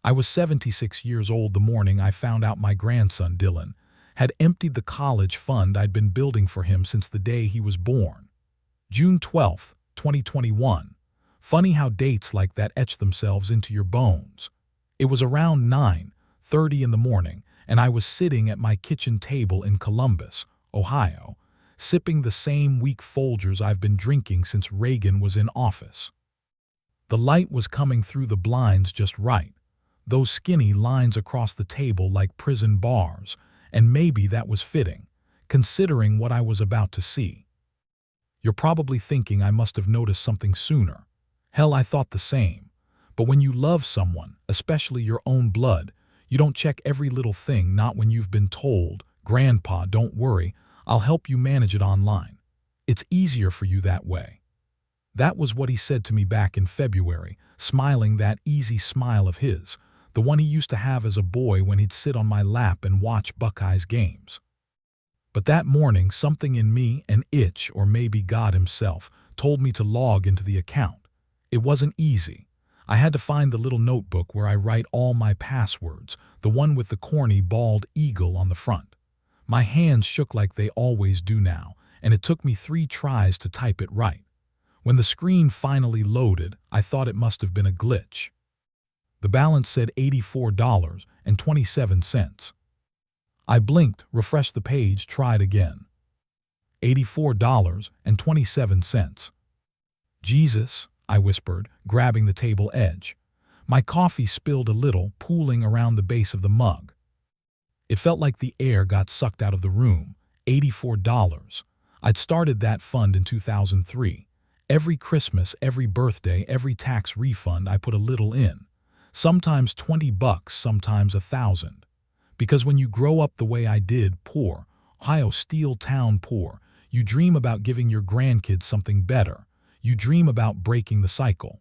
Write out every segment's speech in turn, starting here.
I was 76 years old the morning I found out my grandson, Dylan, had emptied the college fund I'd been building for him since the day he was born. June 12, 2021. Funny how dates like that etch themselves into your bones. It was around 9:30 in the morning, and I was sitting at my kitchen table in Columbus, Ohio, sipping the same weak Folgers I've been drinking since Reagan was in office. The light was coming through the blinds just right, those skinny lines across the table like prison bars, and maybe that was fitting, considering what I was about to see. You're probably thinking I must have noticed something sooner. Hell, I thought the same. But when you love someone, especially your own blood, you don't check every little thing, not when you've been told, "Grandpa, don't worry, I'll help you manage it online. It's easier for you that way." That was what he said to me back in February, smiling that easy smile of his, the one he used to have as a boy when he'd sit on my lap and watch Buckeyes games. But that morning, something in me, an itch, or maybe God himself, told me to log into the account. It wasn't easy. I had to find the little notebook where I write all my passwords, the one with the corny bald eagle on the front. My hands shook like they always do now, and it took me 3 tries to type it right. When the screen finally loaded, I thought it must have been a glitch. The balance said $84.27. I blinked, refreshed the page, tried again. $84.27. Jesus, I whispered, grabbing the table edge. My coffee spilled a little, pooling around the base of the mug. It felt like the air got sucked out of the room. $84. I'd started that fund in 2003. Every Christmas, every birthday, every tax refund, I put a little in. Sometimes $20, sometimes $1,000. Because when you grow up the way I did, poor, Ohio Steel Town poor, you dream about giving your grandkids something better. You dream about breaking the cycle.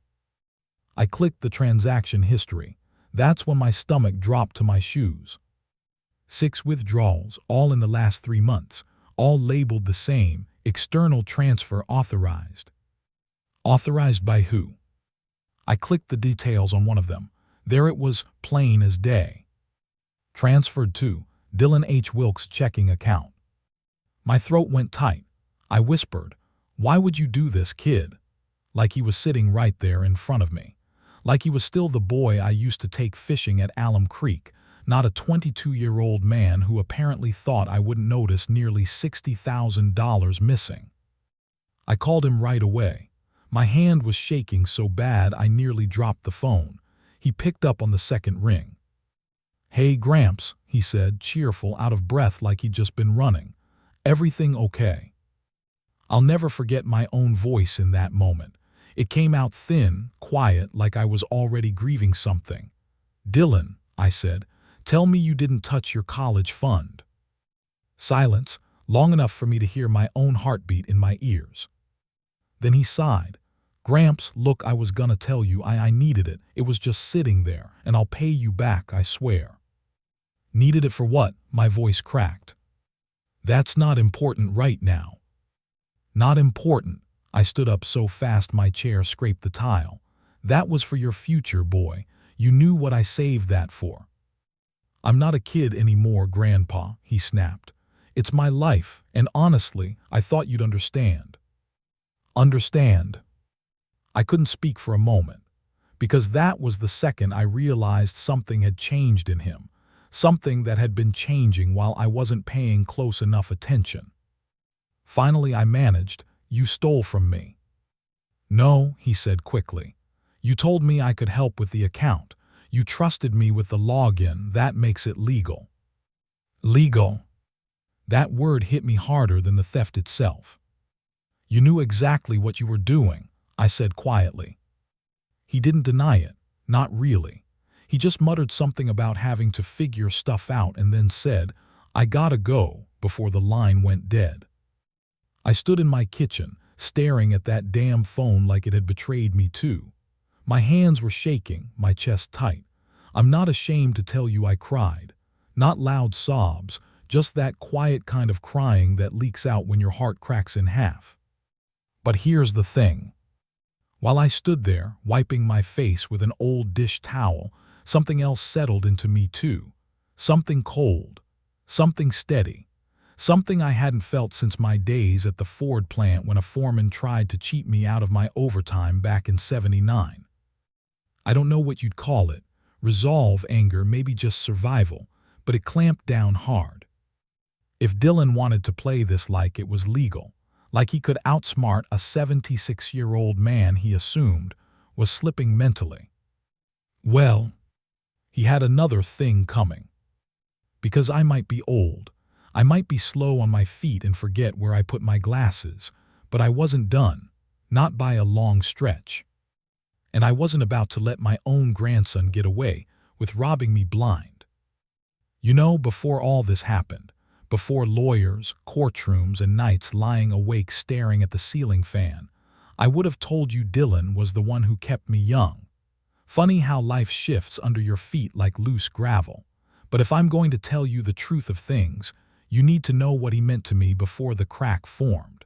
I clicked the transaction history. That's when my stomach dropped to my shoes. 6 withdrawals, all in the last 3 months, all labeled the same, external transfer authorized. Authorized by who? I clicked the details on one of them. There it was, plain as day. Transferred to Dylan H. Wilkes' checking account. My throat went tight. I whispered, "Why would you do this, kid?" Like he was sitting right there in front of me. Like he was still the boy I used to take fishing at Alum Creek, not a 22-year-old man who apparently thought I wouldn't notice nearly $60,000 missing. I called him right away. My hand was shaking so bad I nearly dropped the phone. He picked up on the second ring. "Hey, Gramps," he said, cheerful, out of breath like he'd just been running. "Everything okay?" I'll never forget my own voice in that moment. It came out thin, quiet, like I was already grieving something. "Dylan," I said, "tell me you didn't touch your college fund." Silence, long enough for me to hear my own heartbeat in my ears. Then he sighed. "Gramps, look, I was gonna tell you I needed it. It was just sitting there, and I'll pay you back, I swear." "Needed it for what?" My voice cracked. "That's not important right now." "Not important." I stood up so fast my chair scraped the tile. "That was for your future, boy. You knew what I saved that for." "I'm not a kid anymore, Grandpa," he snapped. "It's my life, and honestly, I thought you'd understand." Understand? I couldn't speak for a moment, because that was the second I realized something had changed in him, something that had been changing while I wasn't paying close enough attention. Finally I managed, "You stole from me." "No," he said quickly. "You told me I could help with the account. You trusted me with the login. That makes it legal." Legal? That word hit me harder than the theft itself. "You knew exactly what you were doing," I said quietly. He didn't deny it, not really. He just muttered something about having to figure stuff out and then said, "I gotta go," before the line went dead. I stood in my kitchen, staring at that damn phone like it had betrayed me too. My hands were shaking, my chest tight. I'm not ashamed to tell you I cried. Not loud sobs, just that quiet kind of crying that leaks out when your heart cracks in half. But here's the thing. While I stood there, wiping my face with an old dish towel, something else settled into me too. Something cold, something steady, something I hadn't felt since my days at the Ford plant when a foreman tried to cheat me out of my overtime back in '79. I don't know what you'd call it, resolve, anger, maybe just survival, but it clamped down hard. If Dylan wanted to play this like it was legal, like he could outsmart a 76-year-old man he assumed was slipping mentally, well, he had another thing coming. Because I might be old, I might be slow on my feet and forget where I put my glasses, but I wasn't done, not by a long stretch. And I wasn't about to let my own grandson get away with robbing me blind. You know, before all this happened, before lawyers, courtrooms, and nights lying awake staring at the ceiling fan, I would have told you Dylan was the one who kept me young. Funny how life shifts under your feet like loose gravel. But if I'm going to tell you the truth of things, you need to know what he meant to me before the crack formed.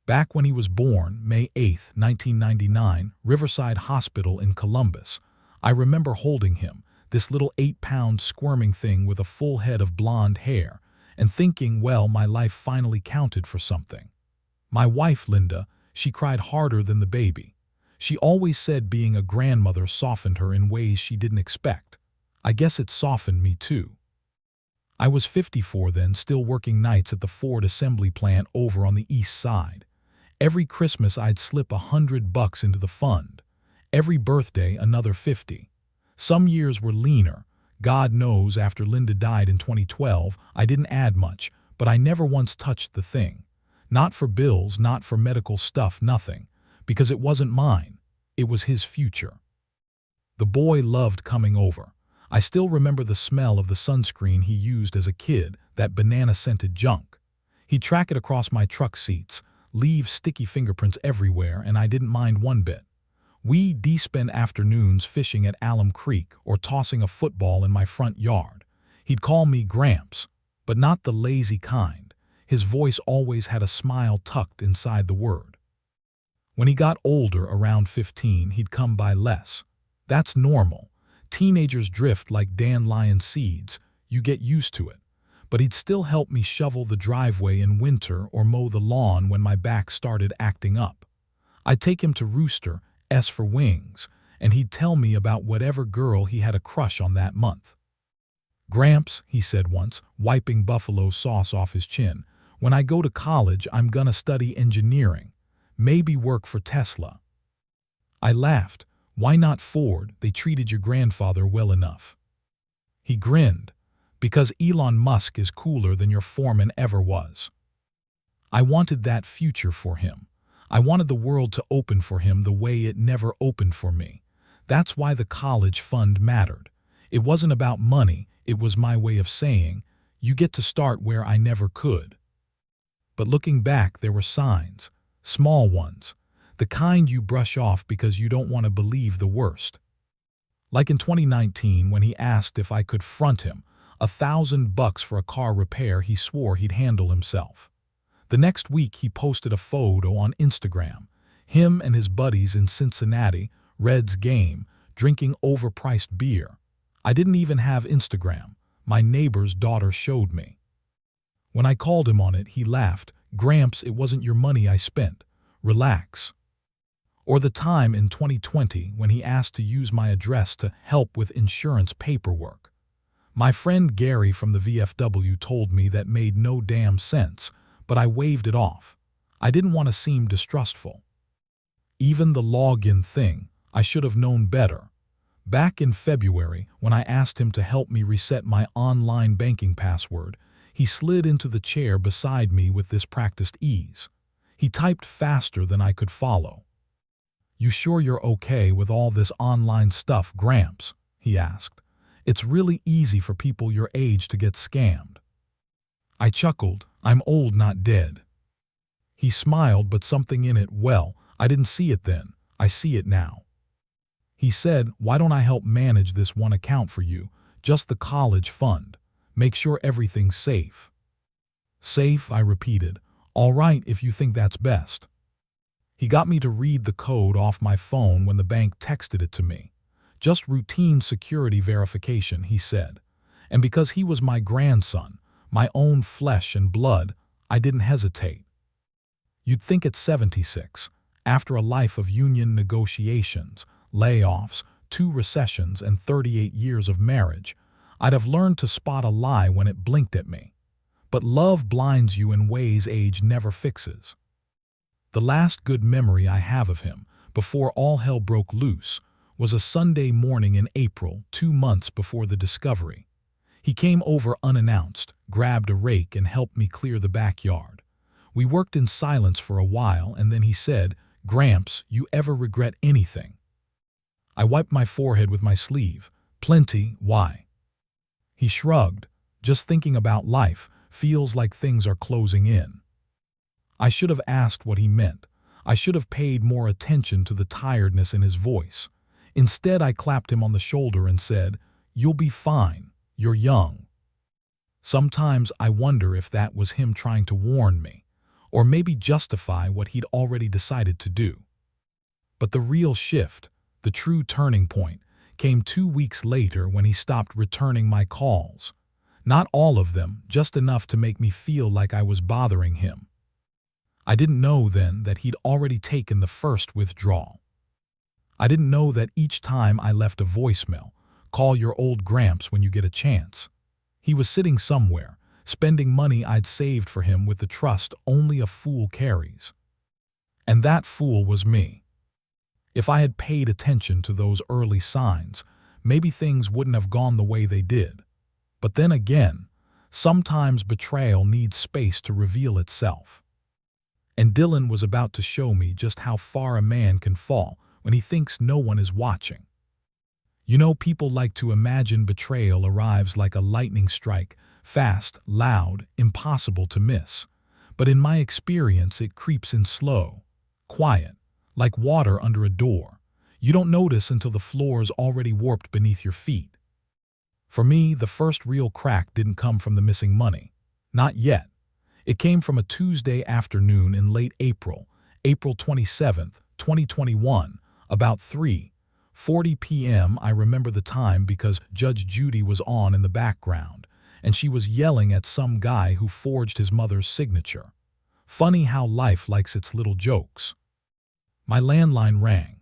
Back when he was born, May 8, 1999, Riverside Hospital in Columbus, I remember holding him, this little 8-pound squirming thing with a full head of blonde hair, and thinking, well, my life finally counted for something. My wife, Linda, she cried harder than the baby. She always said being a grandmother softened her in ways she didn't expect. I guess it softened me too. I was 54 then, still working nights at the Ford assembly plant over on the east side. Every Christmas I'd slip $100 into the fund. Every birthday another 50. Some years were leaner. God knows after Linda died in 2012, I didn't add much, but I never once touched the thing. Not for bills, not for medical stuff, nothing. Because it wasn't mine. It was his future. The boy loved coming over. I still remember the smell of the sunscreen he used as a kid, that banana-scented junk. He'd track it across my truck seats, leave sticky fingerprints everywhere, and I didn't mind one bit. We'd spend afternoons fishing at Alum Creek or tossing a football in my front yard. He'd call me Gramps, but not the lazy kind. His voice always had a smile tucked inside the word. When he got older, around 15, he'd come by less. That's normal. Teenagers drift like dandelion seeds. You get used to it. But he'd still help me shovel the driveway in winter or mow the lawn when my back started acting up. I'd take him to Rooster, S for Wings, and he'd tell me about whatever girl he had a crush on that month. Gramps, he said once, wiping buffalo sauce off his chin, when I go to college, I'm gonna study engineering. Maybe work for Tesla. I laughed. Why not Ford? They treated your grandfather well enough. He grinned. Because Elon Musk is cooler than your foreman ever was. I wanted that future for him. I wanted the world to open for him the way it never opened for me. That's why the college fund mattered. It wasn't about money, it was my way of saying, you get to start where I never could. But looking back, there were signs, small ones, the kind you brush off because you don't want to believe the worst. Like in 2019 when he asked if I could front him, $1,000 for a car repair he swore he'd handle himself. The next week he posted a photo on Instagram, him and his buddies in Cincinnati, Reds game, drinking overpriced beer. I didn't even have Instagram. My neighbor's daughter showed me. When I called him on it, he laughed. Gramps, it wasn't your money I spent. Relax. Or the time in 2020 when he asked to use my address to help with insurance paperwork. My friend Gary from the VFW told me that made no damn sense, but I waved it off. I didn't want to seem distrustful. Even the login thing, I should have known better. Back in February, when I asked him to help me reset my online banking password, he slid into the chair beside me with this practiced ease. He typed faster than I could follow. You sure you're okay with all this online stuff, Gramps? He asked. It's really easy for people your age to get scammed. I chuckled. I'm old, not dead. He smiled, but something in it, well, I didn't see it then. I see it now. He said, why don't I help manage this one account for you, just the college fund. Make sure everything's safe. Safe, I repeated. All right, if you think that's best. He got me to read the code off my phone when the bank texted it to me. Just routine security verification, he said. And because he was my grandson, my own flesh and blood, I didn't hesitate. You'd think at 76, after a life of union negotiations, layoffs, 2 recessions, and 38 years of marriage, I'd have learned to spot a lie when it blinked at me. But love blinds you in ways age never fixes. The last good memory I have of him, before all hell broke loose, was a Sunday morning in April, 2 months before the discovery. He came over unannounced, grabbed a rake, and helped me clear the backyard. We worked in silence for a while, and then he said, "Gramps, you ever regret anything?" I wiped my forehead with my sleeve. "Plenty, why?" He shrugged. "Just thinking about life feels like things are closing in." I should have asked what he meant. I should have paid more attention to the tiredness in his voice. Instead, I clapped him on the shoulder and said, "You'll be fine. You're young." Sometimes I wonder if that was him trying to warn me, or maybe justify what he'd already decided to do. But the real shift, the true turning point, came 2 weeks later when he stopped returning my calls. Not all of them, just enough to make me feel like I was bothering him. I didn't know then that he'd already taken the first withdrawal. I didn't know that each time I left a voicemail, "Call your old Gramps when you get a chance," he was sitting somewhere, spending money I'd saved for him with the trust only a fool carries. And that fool was me. If I had paid attention to those early signs, maybe things wouldn't have gone the way they did. But then again, sometimes betrayal needs space to reveal itself. And Dylan was about to show me just how far a man can fall when he thinks no one is watching. You know, people like to imagine betrayal arrives like a lightning strike, fast, loud, impossible to miss. But in my experience, it creeps in slow, quiet, like water under a door. You don't notice until the floor's already warped beneath your feet. For me, the first real crack didn't come from the missing money. Not yet. It came from a Tuesday afternoon in late April, April 27th, 2021, about 3:40 p.m. I remember the time because Judge Judy was on in the background, and she was yelling at some guy who forged his mother's signature. Funny how life likes its little jokes. My landline rang.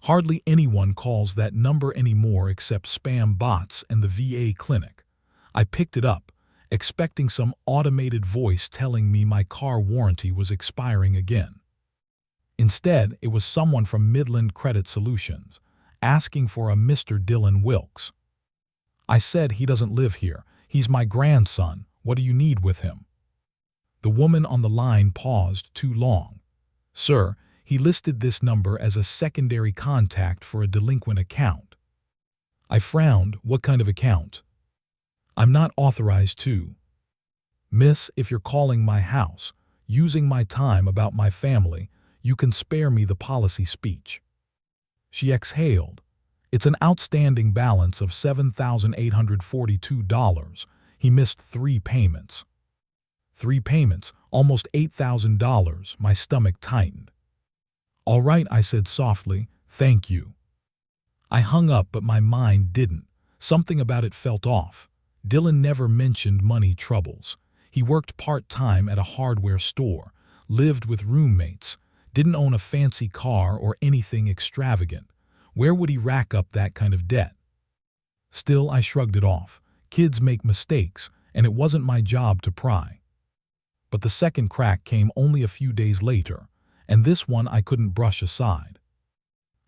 Hardly anyone calls that number anymore except spam bots and the VA clinic. I picked it up, expecting some automated voice telling me my car warranty was expiring again. Instead, it was someone from Midland Credit Solutions, asking for a Mr. Dylan Wilkes. I said, "He doesn't live here. He's my grandson. What do you need with him?" The woman on the line paused too long. "Sir, he listed this number as a secondary contact for a delinquent account." I frowned. "What kind of account?" "I'm not authorized to." "Miss, if you're calling my house, using my time about my family, you can spare me the policy speech." She exhaled. "It's an outstanding balance of $7,842. He missed 3 payments." 3 payments, almost $8,000. My stomach tightened. "All right," I said softly, "thank you." I hung up, but my mind didn't. Something about it felt off. Dylan never mentioned money troubles. He worked part-time at a hardware store, lived with roommates, didn't own a fancy car or anything extravagant. Where would he rack up that kind of debt? Still, I shrugged it off. Kids make mistakes, and it wasn't my job to pry. But the second crack came only a few days later, and this one I couldn't brush aside.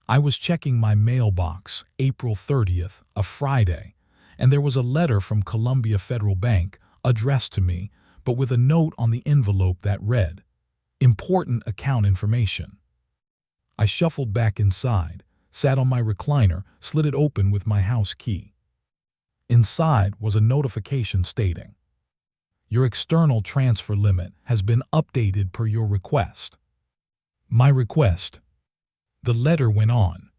I was checking my mailbox, April 30th, a Friday, and there was a letter from Columbia Federal Bank addressed to me, but with a note on the envelope that read, "Important account information." I shuffled back inside, sat on my recliner, slid it open with my house key. Inside was a notification stating, "Your external transfer limit has been updated per your request." My request? The letter went on.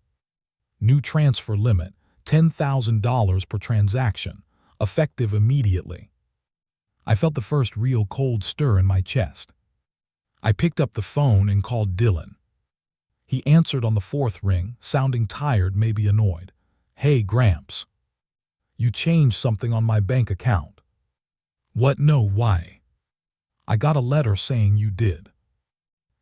"New transfer limit, $10,000 per transaction, effective immediately." I felt the first real cold stir in my chest. I picked up the phone and called Dylan. He answered on the 4th ring, sounding tired, maybe annoyed. Hey, Gramps. You changed something on my bank account. What? No, why? I got a letter saying you did.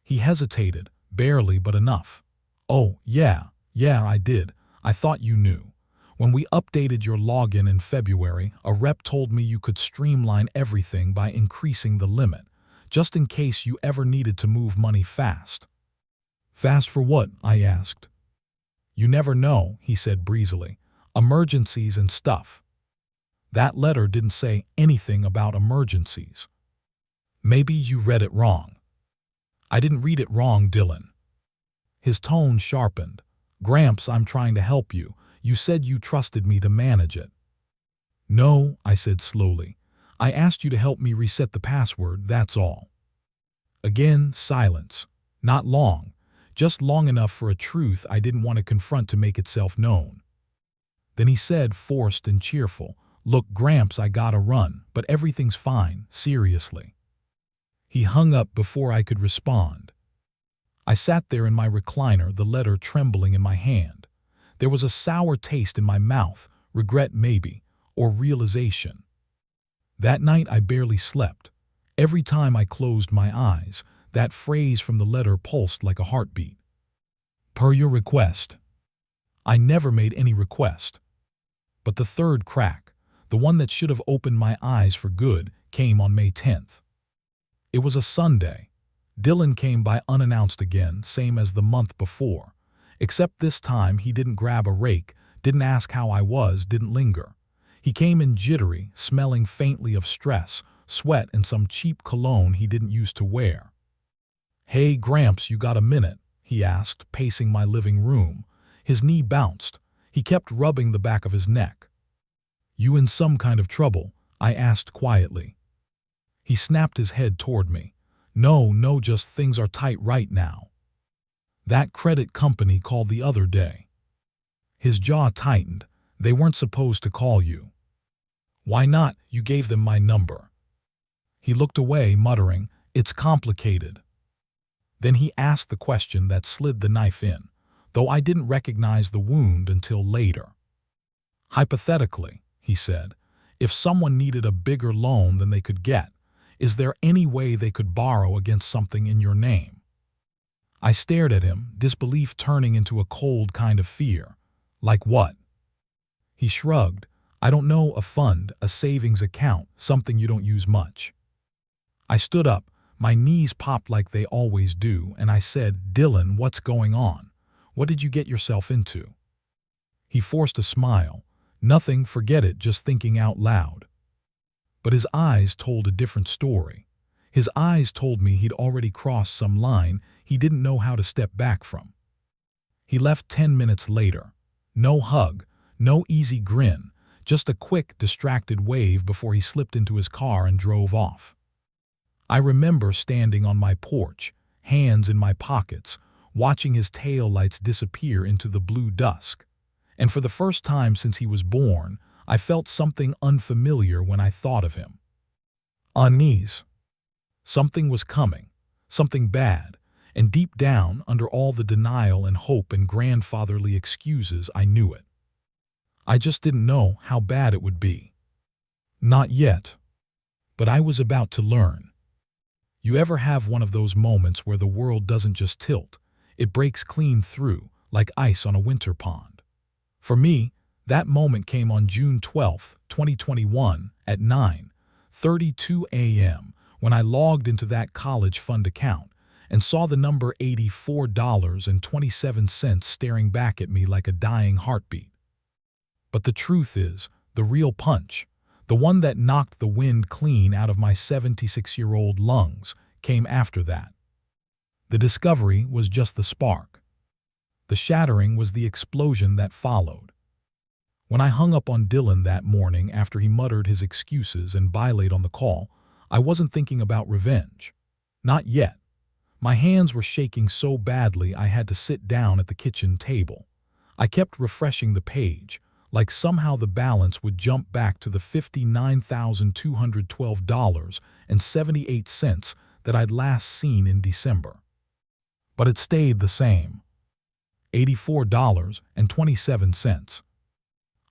He hesitated, barely but enough. Oh, yeah, I did. I thought you knew. When we updated your login in February, a rep told me you could streamline everything by increasing the limit, just in case you ever needed to move money fast. Fast for what? I asked. You never know, he said breezily. Emergencies and stuff. That letter didn't say anything about emergencies. Maybe you read it wrong. I didn't read it wrong, Dylan. His tone sharpened. Gramps, I'm trying to help you. You said you trusted me to manage it. No, I said slowly. I asked you to help me reset the password, that's all. Again, silence. Not long. Just long enough for a truth I didn't want to confront to make itself known. Then he said, forced and cheerful, Look, Gramps, I gotta run, but everything's fine, seriously. He hung up before I could respond. I sat there in my recliner, the letter trembling in my hand. There was a sour taste in my mouth, regret maybe, or realization. That night I barely slept. Every time I closed my eyes, that phrase from the letter pulsed like a heartbeat. Per your request. I never made any request. But the third crack, the one that should have opened my eyes for good, came on May 10th. It was a Sunday. Dylan came by unannounced again, same as the month before. Except this time he didn't grab a rake, didn't ask how I was, didn't linger. He came in jittery, smelling faintly of stress, sweat, and some cheap cologne he didn't used to wear. Hey, Gramps, you got a minute? He asked, pacing my living room. His knee bounced. He kept rubbing the back of his neck. You in some kind of trouble? I asked quietly. He snapped his head toward me. No, just things are tight right now. That credit company called the other day. His jaw tightened. They weren't supposed to call you. Why not? You gave them my number. He looked away, muttering, It's complicated. Then he asked the question that slid the knife in, though I didn't recognize the wound until later. Hypothetically, he said, if someone needed a bigger loan than they could get, is there any way they could borrow against something in your name? I stared at him, disbelief turning into a cold kind of fear. Like what? He shrugged. I don't know, a fund, a savings account, something you don't use much. I stood up. My knees popped like they always do, and I said, Dylan, what's going on? What did you get yourself into? He forced a smile. Nothing, forget it, just thinking out loud. But his eyes told a different story. His eyes told me he'd already crossed some line he didn't know how to step back from. He left 10 minutes later. No hug, no easy grin, just a quick, distracted wave before he slipped into his car and drove off. I remember standing on my porch, hands in my pockets, watching his taillights disappear into the blue dusk. And for the first time since he was born, I felt something unfamiliar when I thought of him. Unease. Something was coming, something bad, and deep down, under all the denial and hope and grandfatherly excuses, I knew it. I just didn't know how bad it would be. Not yet. But I was about to learn. You ever have one of those moments where the world doesn't just tilt, it breaks clean through, like ice on a winter pond? For me, that moment came on June 12, 2021, at 9:32 a.m., when I logged into that college fund account and saw the number $84.27 staring back at me like a dying heartbeat. But the truth is, the real punch, the one that knocked the wind clean out of my 76-year-old lungs, came after that. The discovery was just the spark. The shattering was the explosion that followed. When I hung up on Dylan that morning after he muttered his excuses and bilayed on the call, I wasn't thinking about revenge. Not yet. My hands were shaking so badly I had to sit down at the kitchen table. I kept refreshing the page, like somehow the balance would jump back to the $59,212.78 that I'd last seen in December. But it stayed the same. $84.27.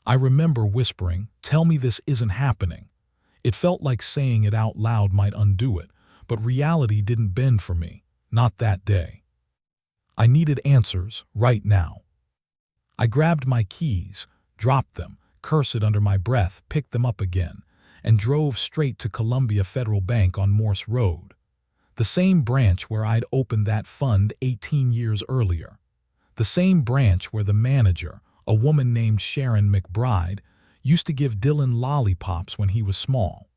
I remember whispering, "Tell me this isn't happening." It felt like saying it out loud might undo it, but reality didn't bend for me, not that day. I needed answers, right now. I grabbed my keys, dropped them, cursed under my breath, picked them up again, and drove straight to Columbia Federal Bank on Morse Road. The same branch where I'd opened that fund 18 years earlier. The same branch where the manager, a woman named Sharon McBride, used to give Dylan lollipops when he was small.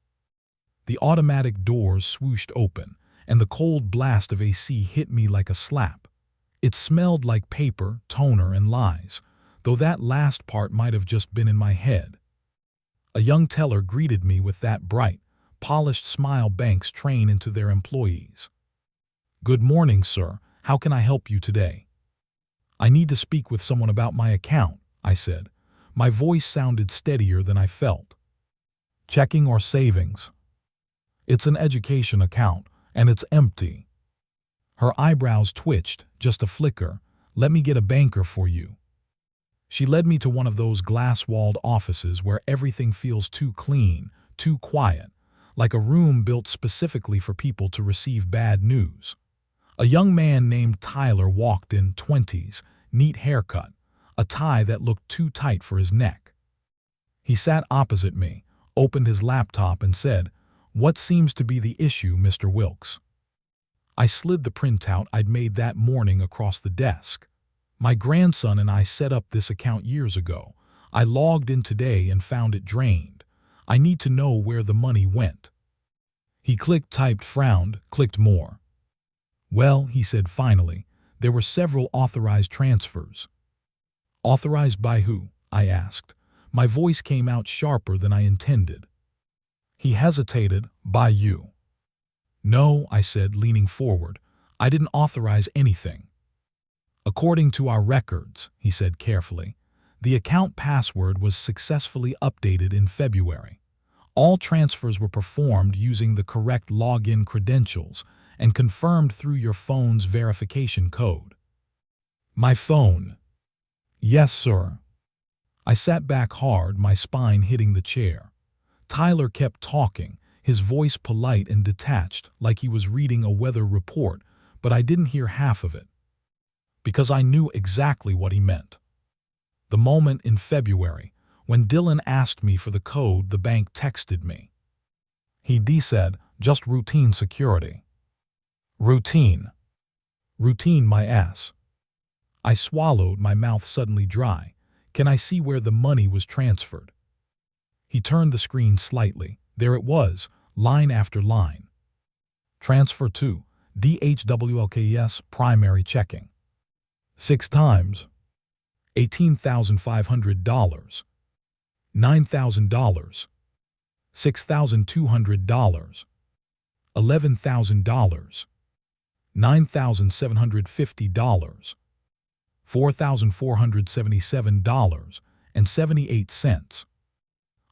The automatic doors swooshed open, and the cold blast of AC hit me like a slap. It smelled like paper, toner, and lies, though that last part might have just been in my head. A young teller greeted me with that bright, polished smile banks train into their employees. "Good morning, sir. How can I help you today?" "I need to speak with someone about my account," I said. My voice sounded steadier than I felt. "Checking or savings?" "It's an education account, and it's empty." Her eyebrows twitched, just a flicker. "Let me get a banker for you." She led me to one of those glass-walled offices where everything feels too clean, too quiet, like a room built specifically for people to receive bad news. A young man named Tyler walked in, 20s, neat haircut, a tie that looked too tight for his neck. He sat opposite me, opened his laptop and said, "What seems to be the issue, Mr. Wilkes?" I slid the printout I'd made that morning across the desk. "My grandson and I set up this account years ago. I logged in today and found it drained. I need to know where the money went." He clicked, typed, frowned, clicked more. "Well," he said finally, "there were several authorized transfers." "Authorized by who?" I asked. My voice came out sharper than I intended. He hesitated. "By you." "No," I said, leaning forward. "I didn't authorize anything." "According to our records," he said carefully, "the account password was successfully updated in February. All transfers were performed using the correct login credentials and confirmed through your phone's verification code." "My phone?" "Yes, sir." I sat back hard, my spine hitting the chair. Tyler kept talking, his voice polite and detached, like he was reading a weather report, but I didn't hear half of it. Because I knew exactly what he meant. The moment in February, when Dylan asked me for the code, the bank texted me. He said, "Just routine security." Routine. Routine, my ass. I swallowed, my mouth suddenly dry. "Can I see where the money was transferred?" He turned the screen slightly. There it was, line after line. "Transfer to DHWLKS primary checking. 6 times. $18,500. $9,000. $6,200. $11,000. $9,750. $4,477.78.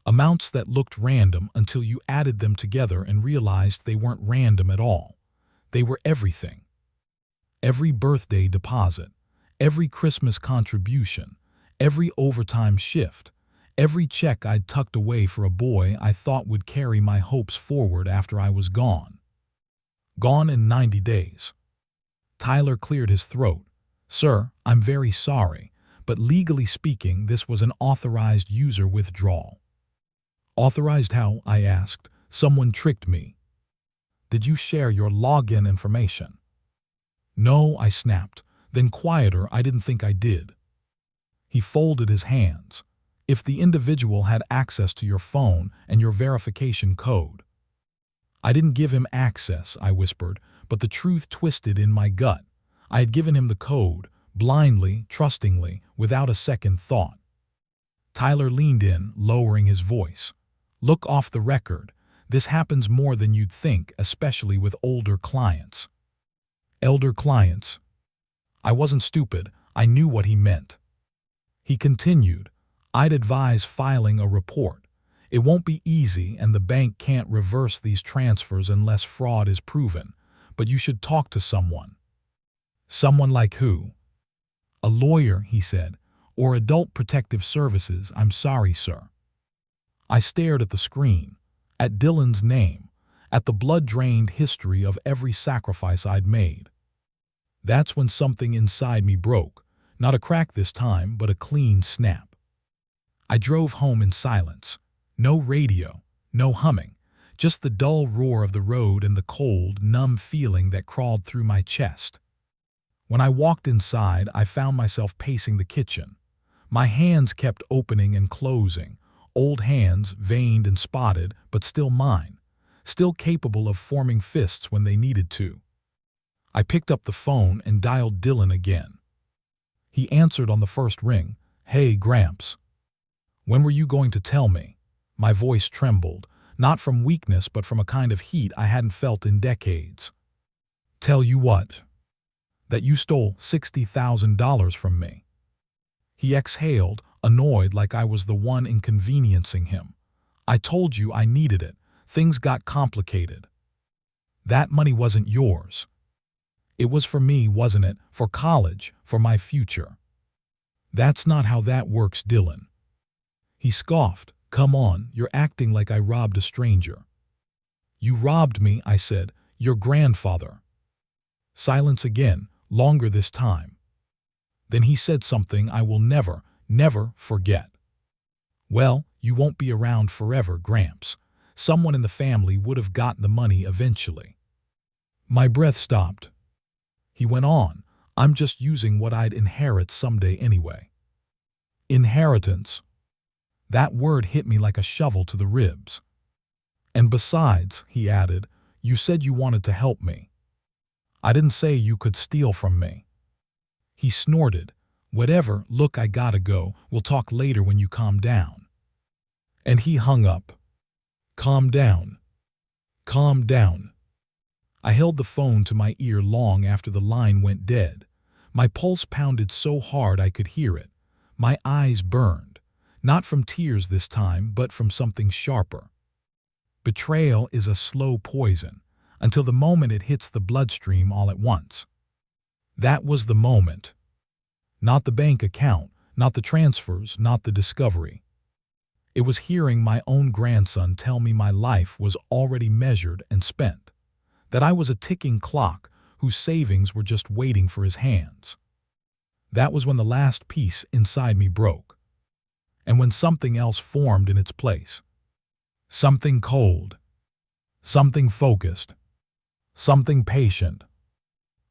Amounts that looked random until you added them together and realized they weren't random at all. They were everything. Every birthday deposit, every Christmas contribution, every overtime shift, every check I'd tucked away for a boy I thought would carry my hopes forward after I was gone. Gone in 90 days. Tyler cleared his throat. "Sir, I'm very sorry, but legally speaking, this was an authorized user withdrawal." "Authorized how?" I asked. "Someone tricked me." "Did you share your login information?" "No," I snapped. Then quieter, "I didn't think I did." He folded his hands. "If the individual had access to your phone and your verification code." "I didn't give him access," I whispered, but the truth twisted in my gut. I had given him the code, blindly, trustingly, without a second thought. Tyler leaned in, lowering his voice. "Look, off the record, this happens more than you'd think, especially with older clients." Elder clients. I wasn't stupid. I knew what he meant. He continued, "I'd advise filing a report. It won't be easy, and the bank can't reverse these transfers unless fraud is proven, but you should talk to someone." "Someone like who?" "A lawyer," he said, or Adult Protective Services, I'm sorry, sir. I stared at the screen, at Dylan's name, at the blood-drained history of every sacrifice I'd made. That's when something inside me broke, not a crack this time, but a clean snap. I drove home in silence. No radio, no humming, just the dull roar of the road and the cold, numb feeling that crawled through my chest. When I walked inside, I found myself pacing the kitchen. My hands kept opening and closing, old hands, veined and spotted, but still mine, still capable of forming fists when they needed to. I picked up the phone and dialed Dylan again. He answered on the first ring. "Hey, Gramps. When were you going to tell me?" My voice trembled, not from weakness but from a kind of heat I hadn't felt in decades. "Tell you what?" "That you stole $60,000 from me." He exhaled, annoyed like I was the one inconveniencing him. "I told you I needed it. Things got complicated." "That money wasn't yours." "It was for me, wasn't it? For college, for my future." "That's not how that works, Dylan." He scoffed. "Come on, you're acting like I robbed a stranger." "You robbed me," I said. "Your grandfather." Silence again, longer this time. Then he said something I will never, never forget. "Well, you won't be around forever, Gramps. Someone in the family would have gotten the money eventually." My breath stopped. He went on, "I'm just using what I'd inherit someday anyway." Inheritance. That word hit me like a shovel to the ribs. "And besides," he added, "you said you wanted to help me. I didn't say you could steal from me." He snorted. "Whatever, look, I gotta go. We'll talk later when you calm down." And he hung up. Calm down. Calm down. I held the phone to my ear long after the line went dead. My pulse pounded so hard I could hear it. My eyes burned, not from tears this time, but from something sharper. Betrayal is a slow poison, until the moment it hits the bloodstream all at once. That was the moment. Not the bank account, not the transfers, not the discovery. It was hearing my own grandson tell me my life was already measured and spent, that I was a ticking clock whose savings were just waiting for his hands. That was when the last piece inside me broke, and when something else formed in its place. Something cold, something focused, something patient.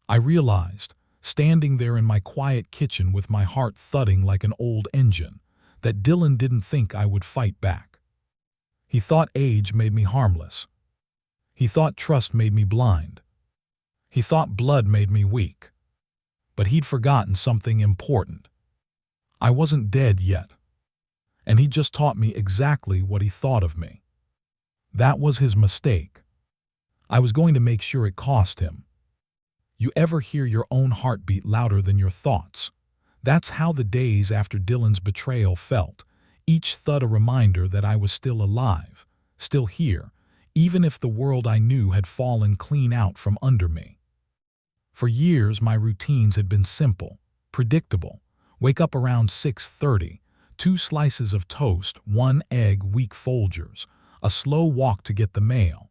I realized, standing there in my quiet kitchen with my heart thudding like an old engine, that Dylan didn't think I would fight back. He thought age made me harmless. He thought trust made me blind. He thought blood made me weak. But he'd forgotten something important. I wasn't dead yet. And he'd just taught me exactly what he thought of me. That was his mistake. I was going to make sure it cost him. You ever hear your own heartbeat louder than your thoughts? That's how the days after Dylan's betrayal felt, each thud a reminder that I was still alive, still here, even if the world I knew had fallen clean out from under me. For years my routines had been simple, predictable. Wake up around 6:30, 2 slices of toast, 1 egg, weak Folgers, a slow walk to get the mail,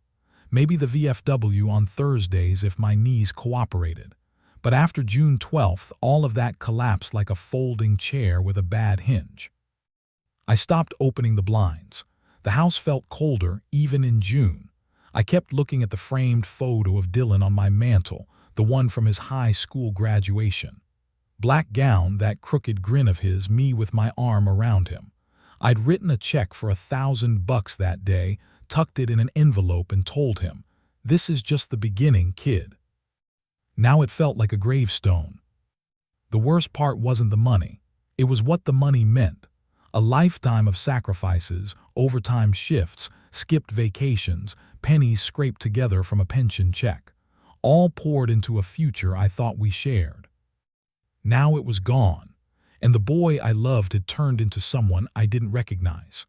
maybe the VFW on Thursdays if my knees cooperated. But after June 12th, all of that collapsed like a folding chair with a bad hinge. I stopped opening the blinds. The house felt colder, even in June. I kept looking at the framed photo of Dylan on my mantle, the one from his high school graduation. Black gown, that crooked grin of his, me with my arm around him. I'd written a check for $1,000 that day, tucked it in an envelope and told him, "This is just the beginning, kid." Now it felt like a gravestone. The worst part wasn't the money. It was what the money meant. A lifetime of sacrifices, overtime shifts, skipped vacations, pennies scraped together from a pension check, all poured into a future I thought we shared. Now it was gone, and the boy I loved had turned into someone I didn't recognize.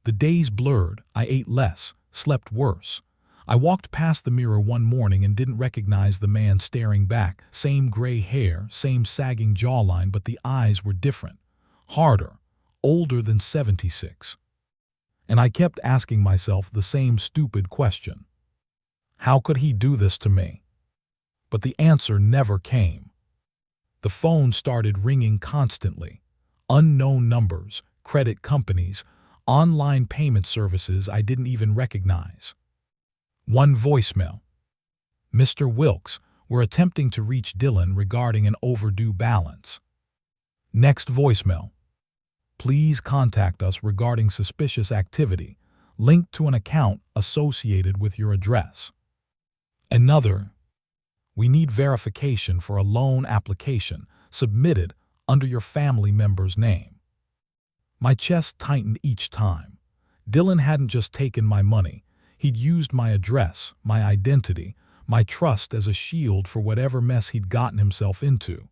The days blurred. I ate less, slept worse. I walked past the mirror one morning and didn't recognize the man staring back. Same gray hair, same sagging jawline, but the eyes were different. harder, older than 76. And I kept asking myself the same stupid question. How could he do this to me? But the answer never came. The phone started ringing constantly. Unknown numbers, credit companies, online payment services I didn't even recognize. One voicemail. Mr. Wilkes, we're attempting to reach Dylan regarding an overdue balance. Next voicemail. Please contact us regarding suspicious activity linked to an account associated with your address. Another. We need verification for a loan application submitted under your family member's name. My chest tightened each time. Dylan hadn't just taken my money. He'd used my address, my identity, my trust as a shield for whatever mess he'd gotten himself into.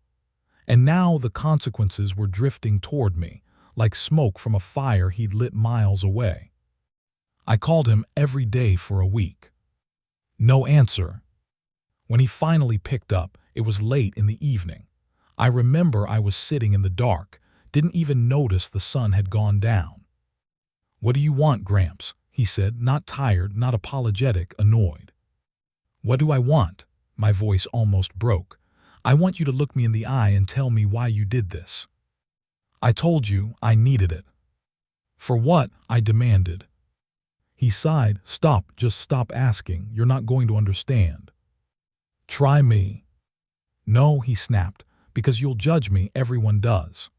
And now the consequences were drifting toward me, like smoke from a fire he'd lit miles away. I called him every day for a week. No answer. When he finally picked up, it was late in the evening. I remember I was sitting in the dark, didn't even notice the sun had gone down. What do you want, Gramps? He said, not tired, not apologetic, annoyed. What do I want? My voice almost broke. I want you to look me in the eye and tell me why you did this. I told you I needed it. For what? I demanded. He sighed. Stop, just stop asking. You're not going to understand. Try me. No, he snapped, because you'll judge me, everyone does.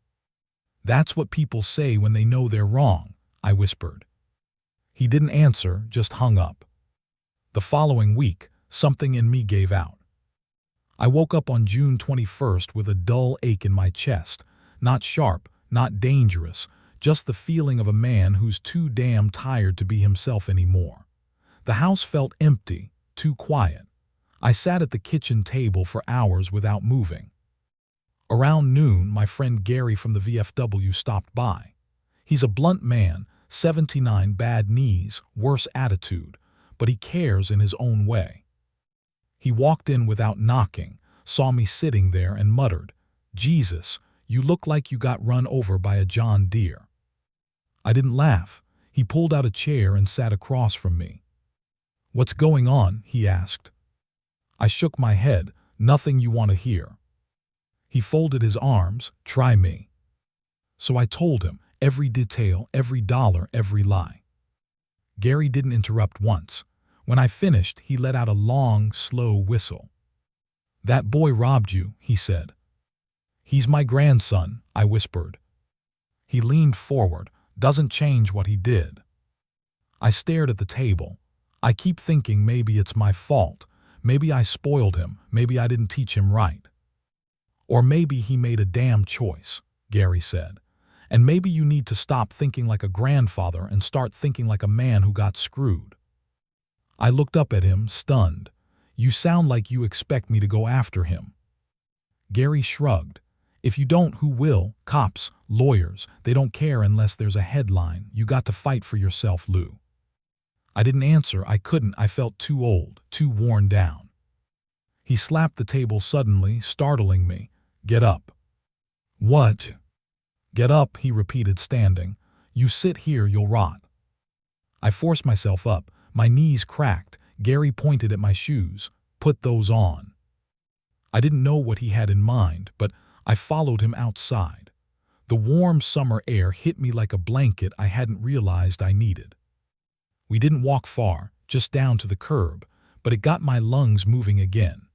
That's what people say when they know they're wrong, I whispered. He didn't answer, just hung up. The following week, something in me gave out. I woke up on June 21st with a dull ache in my chest, not sharp, not dangerous, just the feeling of a man who's too damn tired to be himself anymore. The house felt empty, too quiet. I sat at the kitchen table for hours without moving. Around noon, my friend Gary from the VFW stopped by. He's a blunt man, 79, bad knees, worse attitude, but he cares in his own way. He walked in without knocking, saw me sitting there and muttered, "Jesus, you look like you got run over by a John Deere." I didn't laugh. He pulled out a chair and sat across from me. "What's going on?" he asked. I shook my head. "Nothing you want to hear." He folded his arms. "Try me." So I told him, every detail, every dollar, every lie. Gary didn't interrupt once. When I finished, he let out a long, slow whistle. "That boy robbed you," he said. "He's my grandson," I whispered. He leaned forward. "Doesn't change what he did." I stared at the table. I keep thinking maybe it's my fault. Maybe I spoiled him. Maybe I didn't teach him right. Or maybe he made a damn choice, Gary said. And maybe you need to stop thinking like a grandfather and start thinking like a man who got screwed. I looked up at him, stunned. "You sound like you expect me to go after him." Gary shrugged. "If you don't, who will? Cops, lawyers, they don't care unless there's a headline. You got to fight for yourself, Lou." I didn't answer. I couldn't. I felt too old, too worn down. He slapped the table suddenly, startling me. "Get up." "What?" "Get up," he repeated, standing. "You sit here, you'll rot." I forced myself up. My knees cracked. Gary pointed at my shoes. "Put those on." I didn't know what he had in mind, but I followed him outside. The warm summer air hit me like a blanket I hadn't realized I needed. We didn't walk far, just down to the curb, but it got my lungs moving again.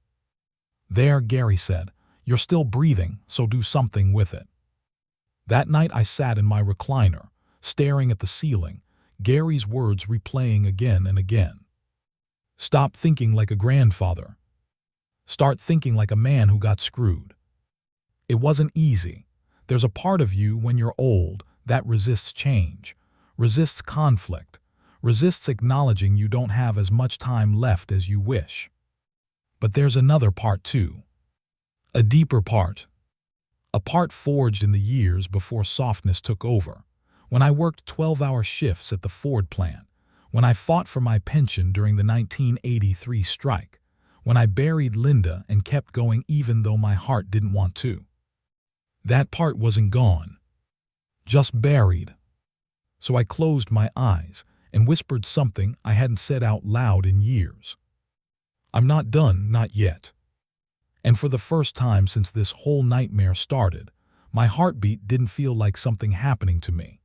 "There," Gary said. "You're still breathing, so do something with it." That night I sat in my recliner, staring at the ceiling, Gary's words replaying again and again. "Stop thinking like a grandfather. Start thinking like a man who got screwed." It wasn't easy. There's a part of you when you're old that resists change, resists conflict, resists acknowledging you don't have as much time left as you wish. But there's another part too. A deeper part. A part forged in the years before softness took over. When I worked 12-hour shifts at the Ford plant. When I fought for my pension during the 1983 strike. When I buried Linda and kept going even though my heart didn't want to. That part wasn't gone. just buried. So I closed my eyes and whispered something I hadn't said out loud in years. I'm not done, not yet. And for the first time since this whole nightmare started, my heartbeat didn't feel like something happening to me.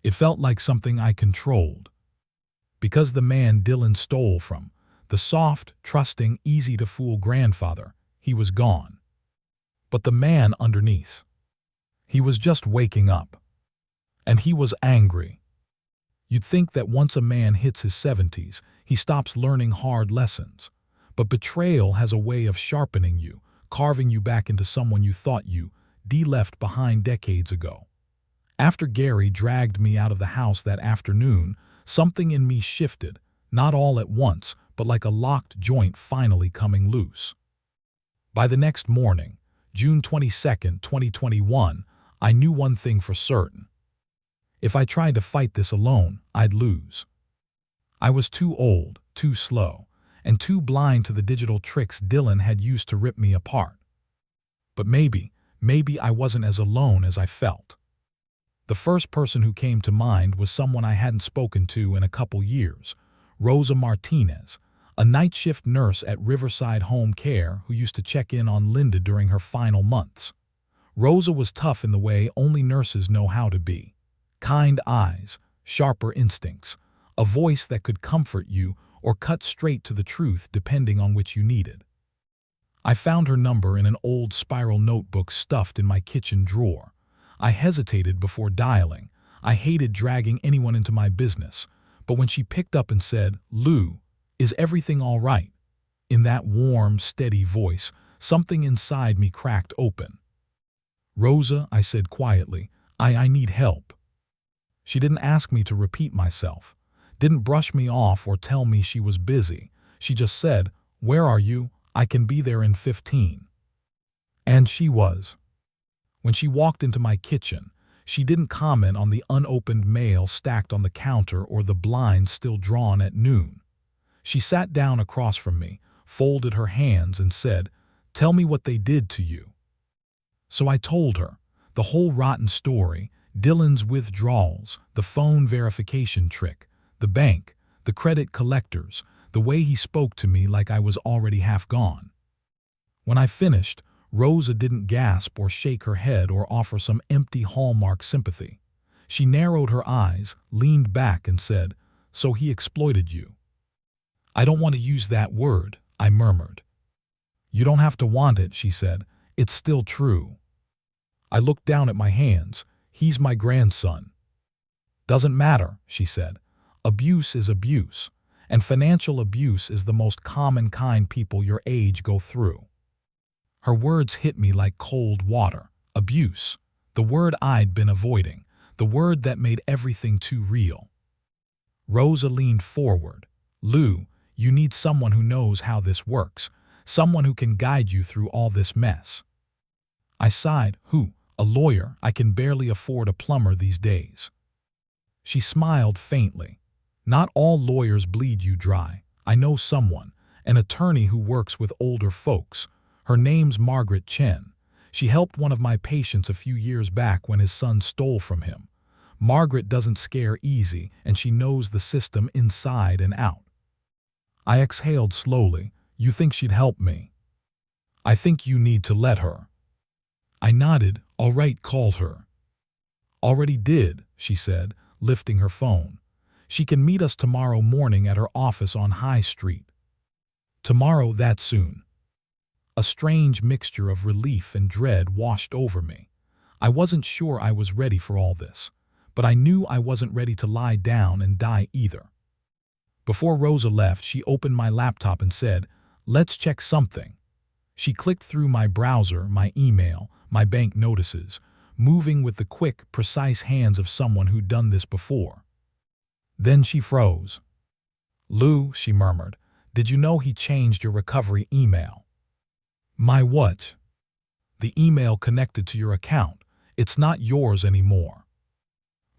It felt like something I controlled. Because the man Dylan stole from, the soft, trusting, easy-to-fool grandfather, he was gone. But the man underneath, he was just waking up. And he was angry. You'd think that once a man hits his 70s, he stops learning hard lessons. But betrayal has a way of sharpening you, carving you back into someone you thought you left behind decades ago. After Gary dragged me out of the house that afternoon, something in me shifted, not all at once, but like a locked joint finally coming loose. By the next morning, June 22, 2021, I knew one thing for certain. If I tried to fight this alone, I'd lose. I was too old, too slow, and too blind to the digital tricks Dylan had used to rip me apart. But maybe I wasn't as alone as I felt. The first person who came to mind was someone I hadn't spoken to in a couple years, Rosa Martinez, a night shift nurse at Riverside Home Care who used to check in on Linda during her final months. Rosa was tough in the way only nurses know how to be. Kind eyes, sharper instincts, a voice that could comfort you or cut straight to the truth depending on which you needed. I found her number in an old spiral notebook stuffed in my kitchen drawer. I hesitated before dialing. I hated dragging anyone into my business. But when she picked up and said, "Lou, is everything all right?" in that warm, steady voice, something inside me cracked open. "Rosa," I said quietly, I need help." She didn't ask me to repeat myself, didn't brush me off or tell me she was busy. She just said, "Where are you? I can be there in 15. And she was. When she walked into my kitchen, she didn't comment on the unopened mail stacked on the counter or the blinds still drawn at noon. She sat down across from me, folded her hands and said, "Tell me what they did to you." So I told her, the whole rotten story, Dylan's withdrawals, the phone verification trick, the bank, the credit collectors, the way he spoke to me like I was already half gone. When I finished, Rosa didn't gasp or shake her head or offer some empty Hallmark sympathy. She narrowed her eyes, leaned back and said, "So he exploited you." "I don't want to use that word," I murmured. "You don't have to want it," she said. "It's still true." I looked down at my hands. "He's my grandson." "Doesn't matter," she said. "Abuse is abuse, and financial abuse is the most common kind people your age go through." Her words hit me like cold water. Abuse. The word I'd been avoiding. The word that made everything too real. Rosa leaned forward. "Lou, you need someone who knows how this works. Someone who can guide you through all this mess." I sighed. "Who? A lawyer? I can barely afford a plumber these days." She smiled faintly. "Not all lawyers bleed you dry. I know someone, an attorney who works with older folks. Her name's Margaret Chen. She helped one of my patients a few years back when his son stole from him. Margaret doesn't scare easy, and she knows the system inside and out." I exhaled slowly. "You think she'd help me?" "I think you need to let her." I nodded. "All right, call her." "Already did," she said, lifting her phone. "She can meet us tomorrow morning at her office on High Street." Tomorrow, that soon. A strange mixture of relief and dread washed over me. I wasn't sure I was ready for all this, but I knew I wasn't ready to lie down and die either. Before Rosa left, she opened my laptop and said, "Let's check something." She clicked through my browser, my email, my bank notices, moving with the quick, precise hands of someone who'd done this before. Then she froze. "Lou," she murmured, "did you know he changed your recovery email?" "My what?" "The email connected to your account. It's not yours anymore."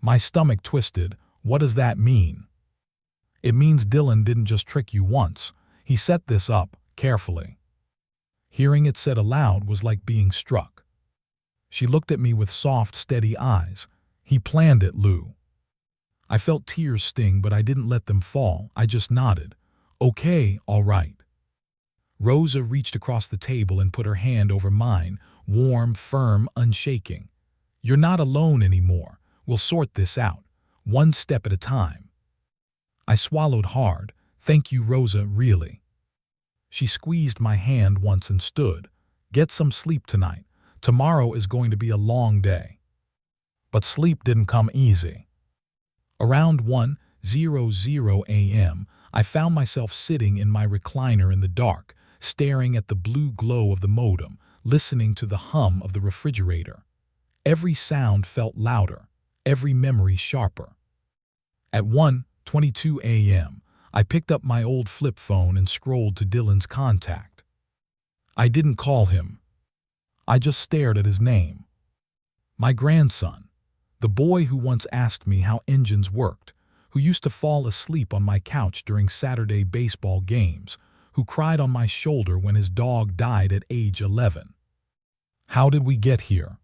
My stomach twisted. "What does that mean?" "It means Dylan didn't just trick you once. He set this up, carefully." Hearing it said aloud was like being struck. She looked at me with soft, steady eyes. He planned it, Lou. I felt tears sting, but I didn't let them fall. I just nodded. Okay, all right. Rosa reached across the table and put her hand over mine, warm, firm, unshaking. You're not alone anymore. We'll sort this out, one step at a time. I swallowed hard. Thank you, Rosa, really. She squeezed my hand once and stood. Get some sleep tonight. Tomorrow is going to be a long day. But sleep didn't come easy. Around 1:00 a.m., I found myself sitting in my recliner in the dark, staring at the blue glow of the modem, listening to the hum of the refrigerator. Every sound felt louder, every memory sharper. At 1:22 a.m., I picked up my old flip phone and scrolled to Dylan's contact. I didn't call him. I just stared at his name. My grandson, the boy who once asked me how engines worked, who used to fall asleep on my couch during Saturday baseball games, who cried on my shoulder when his dog died at age 11. How did we get here?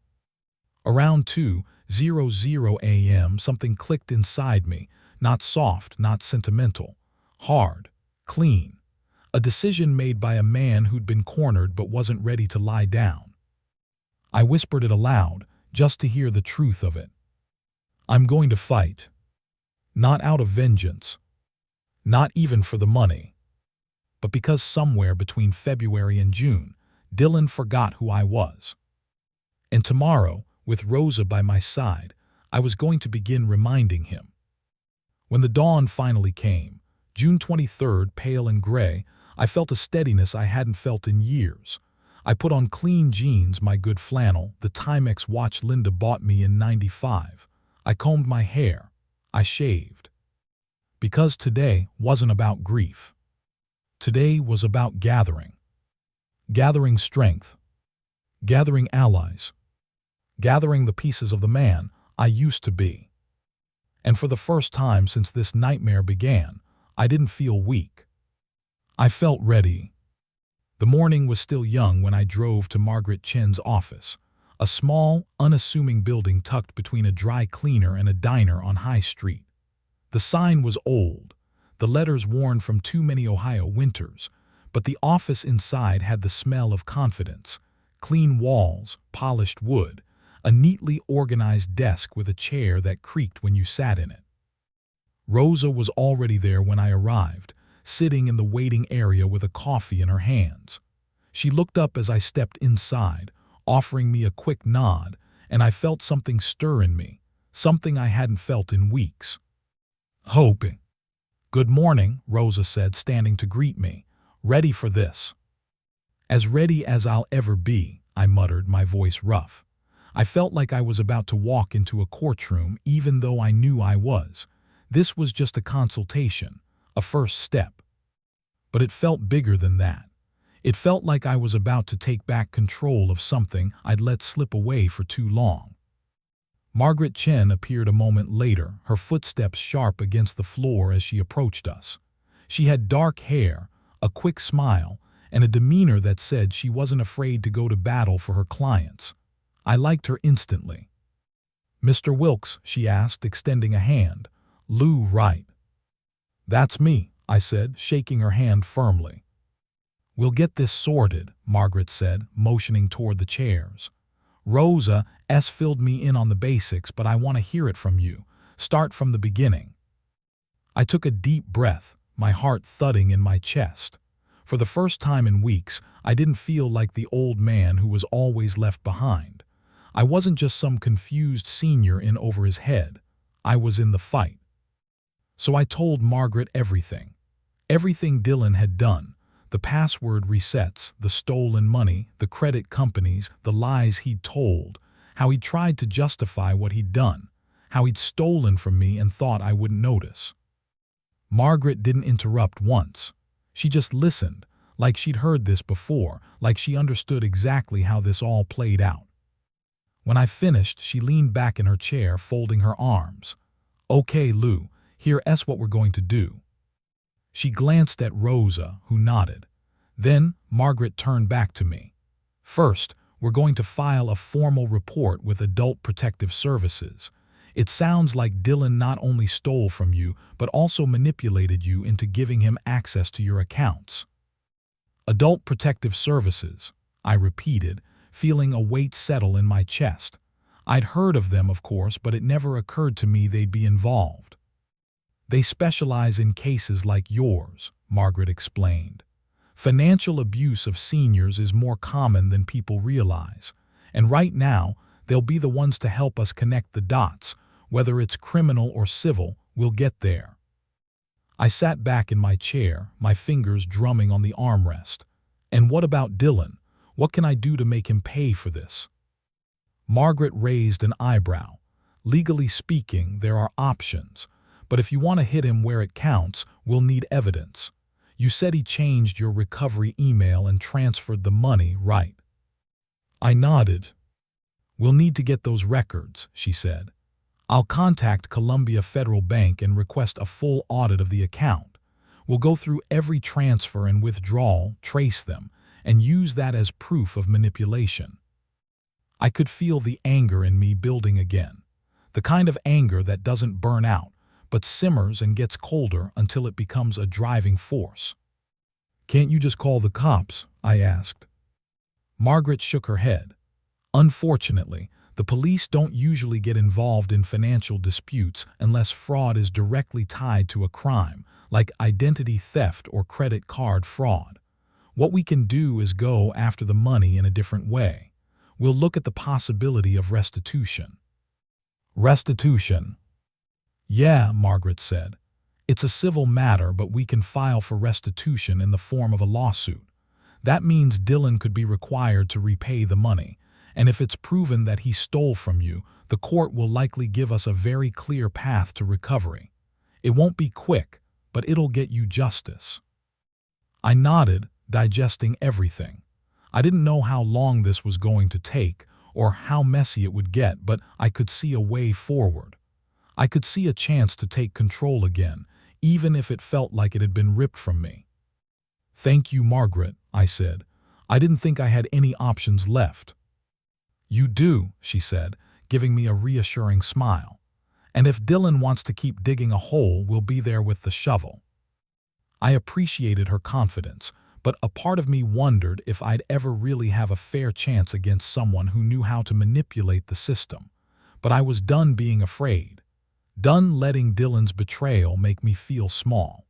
Around 2:00 a.m., something clicked inside me, not soft, not sentimental, hard, clean. A decision made by a man who'd been cornered but wasn't ready to lie down. I whispered it aloud, just to hear the truth of it. I'm going to fight. Not out of vengeance. Not even for the money. But because somewhere between February and June, Dylan forgot who I was. And tomorrow, with Rosa by my side, I was going to begin reminding him. When the dawn finally came, June 23rd, pale and gray, I felt a steadiness I hadn't felt in years. I put on clean jeans, my good flannel, the Timex watch Linda bought me in '95. I combed my hair. I shaved. Because today wasn't about grief. Today was about gathering. Gathering strength. Gathering allies. Gathering the pieces of the man I used to be. And for the first time since this nightmare began, I didn't feel weak. I felt ready. The morning was still young when I drove to Margaret Chen's office, a small, unassuming building tucked between a dry cleaner and a diner on High Street. The sign was old, the letters worn from too many Ohio winters, but the office inside had the smell of confidence, clean walls, polished wood, a neatly organized desk with a chair that creaked when you sat in it. Rosa was already there when I arrived, sitting in the waiting area with a coffee in her hands. She looked up as I stepped inside, offering me a quick nod, and I felt something stir in me, something I hadn't felt in weeks. Hoping. Good morning, Rosa said, standing to greet me. Ready for this? As ready as I'll ever be, I muttered, my voice rough. I felt like I was about to walk into a courtroom, even though I knew I was. This was just a consultation, a first step. But it felt bigger than that. It felt like I was about to take back control of something I'd let slip away for too long. Margaret Chen appeared a moment later, her footsteps sharp against the floor as she approached us. She had dark hair, a quick smile, and a demeanor that said she wasn't afraid to go to battle for her clients. I liked her instantly. Mr. Wilkes, she asked, extending a hand. Lou, right? That's me, I said, shaking her hand firmly. We'll get this sorted, Margaret said, motioning toward the chairs. Rosa filled me in on the basics, but I want to hear it from you. Start from the beginning. I took a deep breath, my heart thudding in my chest. For the first time in weeks, I didn't feel like the old man who was always left behind. I wasn't just some confused senior in over his head. I was in the fight. So I told Margaret everything. Everything Dylan had done. The password resets, the stolen money, the credit companies, the lies he'd told, how he'd tried to justify what he'd done, how he'd stolen from me and thought I wouldn't notice. Margaret didn't interrupt once. She just listened, like she'd heard this before, like she understood exactly how this all played out. When I finished, she leaned back in her chair, folding her arms. Okay, Lou, here's what we're going to do. She glanced at Rosa, who nodded. Then Margaret turned back to me. First, we're going to file a formal report with Adult Protective Services. It sounds like Dylan not only stole from you, but also manipulated you into giving him access to your accounts. Adult Protective Services, I repeated, feeling a weight settle in my chest. I'd heard of them, of course, but it never occurred to me they'd be involved. They specialize in cases like yours, Margaret explained. Financial abuse of seniors is more common than people realize, and right now, they'll be the ones to help us connect the dots. Whether it's criminal or civil, we'll get there. I sat back in my chair, my fingers drumming on the armrest. And what about Dylan? What can I do to make him pay for this? Margaret raised an eyebrow. Legally speaking, there are options, but if you want to hit him where it counts, we'll need evidence. You said he changed your recovery email and transferred the money, right? I nodded. We'll need to get those records, she said. I'll contact Columbia Federal Bank and request a full audit of the account. We'll go through every transfer and withdrawal, trace them, and use that as proof of manipulation. I could feel the anger in me building again. The kind of anger that doesn't burn out, but simmers and gets colder until it becomes a driving force. Can't you just call the cops? I asked. Margaret shook her head. Unfortunately, the police don't usually get involved in financial disputes unless fraud is directly tied to a crime, like identity theft or credit card fraud. What we can do is go after the money in a different way. We'll look at the possibility of restitution. Restitution? Yeah, Margaret said. It's a civil matter, but we can file for restitution in the form of a lawsuit. That means Dylan could be required to repay the money, and if it's proven that he stole from you, the court will likely give us a very clear path to recovery. It won't be quick, but it'll get you justice. I nodded, digesting everything. I didn't know how long this was going to take or how messy it would get, but I could see a way forward. I could see a chance to take control again, even if it felt like it had been ripped from me. Thank you, Margaret, I said. I didn't think I had any options left. You do, she said, giving me a reassuring smile. And if Dylan wants to keep digging a hole, we'll be there with the shovel. I appreciated her confidence, but a part of me wondered if I'd ever really have a fair chance against someone who knew how to manipulate the system. But I was done being afraid. Done letting Dylan's betrayal make me feel small.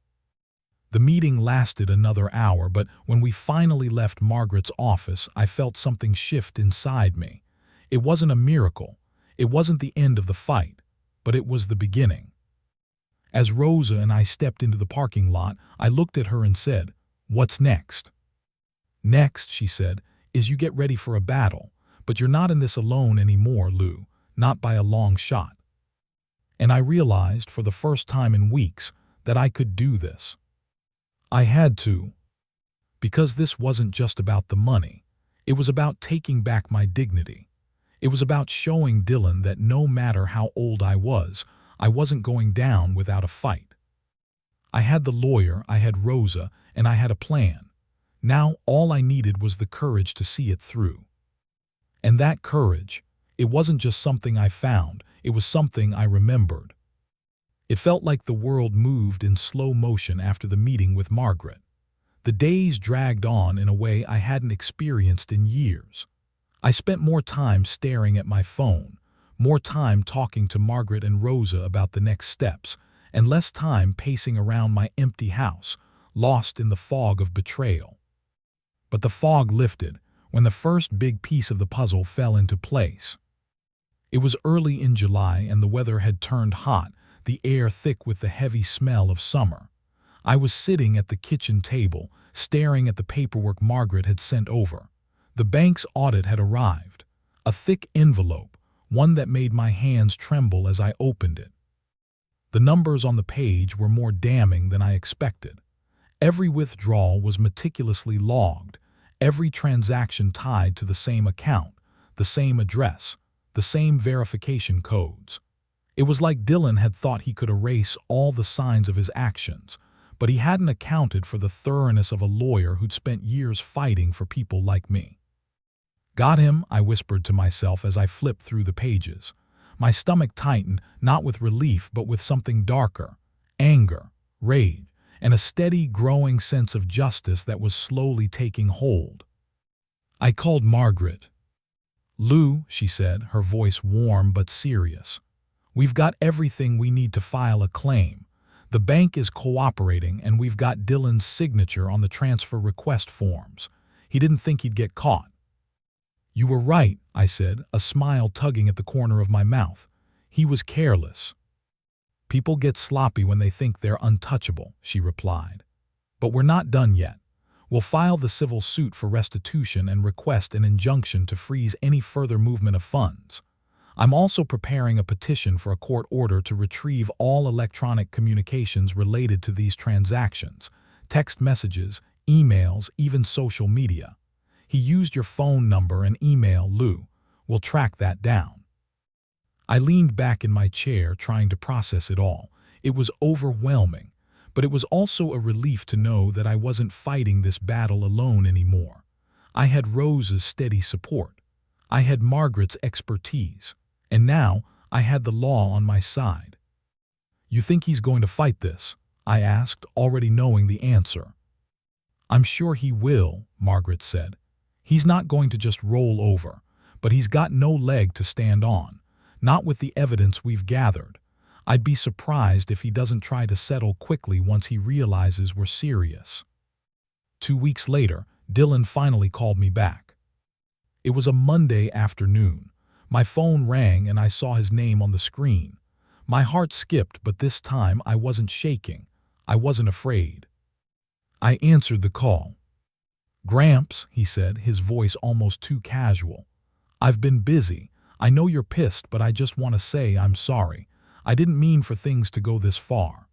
The meeting lasted another hour, but when we finally left Margaret's office, I felt something shift inside me. It wasn't a miracle. It wasn't the end of the fight, but it was the beginning. As Rosa and I stepped into the parking lot, I looked at her and said, "What's next?" "Next," she said, "is you get ready for a battle, but you're not in this alone anymore, Lou, not by a long shot." And I realized for the first time in weeks that I could do this. I had to. Because this wasn't just about the money. It was about taking back my dignity. It was about showing Dylan that no matter how old I wasn't going down without a fight. I had the lawyer, I had Rosa, and I had a plan. Now all I needed was the courage to see it through. And that courage, it wasn't just something I found, it was something I remembered. It felt like the world moved in slow motion after the meeting with Margaret. The days dragged on in a way I hadn't experienced in years. I spent more time staring at my phone, more time talking to Margaret and Rosa about the next steps, and less time pacing around my empty house, lost in the fog of betrayal. But the fog lifted when the first big piece of the puzzle fell into place. It was early in July and the weather had turned hot, the air thick with the heavy smell of summer. I was sitting at the kitchen table, staring at the paperwork Margaret had sent over. The bank's audit had arrived, a thick envelope, one that made my hands tremble as I opened it. The numbers on the page were more damning than I expected. Every withdrawal was meticulously logged, every transaction tied to the same account, the same address, the same verification codes. It was like Dylan had thought he could erase all the signs of his actions, but he hadn't accounted for the thoroughness of a lawyer who'd spent years fighting for people like me. Got him, I whispered to myself as I flipped through the pages. My stomach tightened, not with relief but with something darker: anger, rage, and a steady, growing sense of justice that was slowly taking hold. I called Margaret. "Lou," she said, her voice warm but serious, "we've got everything we need to file a claim. The bank is cooperating and we've got Dylan's signature on the transfer request forms. He didn't think he'd get caught." "You were right," I said, a smile tugging at the corner of my mouth. "He was careless." "People get sloppy when they think they're untouchable," she replied. "But we're not done yet. We'll file the civil suit for restitution and request an injunction to freeze any further movement of funds. I'm also preparing a petition for a court order to retrieve all electronic communications related to these transactions: text messages, emails, even social media. He used your phone number and email, Lou. We'll track that down." I leaned back in my chair, trying to process it all. It was overwhelming, but it was also a relief to know that I wasn't fighting this battle alone anymore. I had Rose's steady support. I had Margaret's expertise. And now I had the law on my side. "You think he's going to fight this?" I asked, already knowing the answer. "I'm sure he will," Margaret said. "He's not going to just roll over, but he's got no leg to stand on. Not with the evidence we've gathered. I'd be surprised if he doesn't try to settle quickly once he realizes we're serious." 2 weeks later, Dylan finally called me back. It was a Monday afternoon. My phone rang and I saw his name on the screen. My heart skipped, but this time I wasn't shaking. I wasn't afraid. I answered the call. "Gramps," he said, his voice almost too casual. "I've been busy. I know you're pissed, but I just want to say I'm sorry. I didn't mean for things to go this far."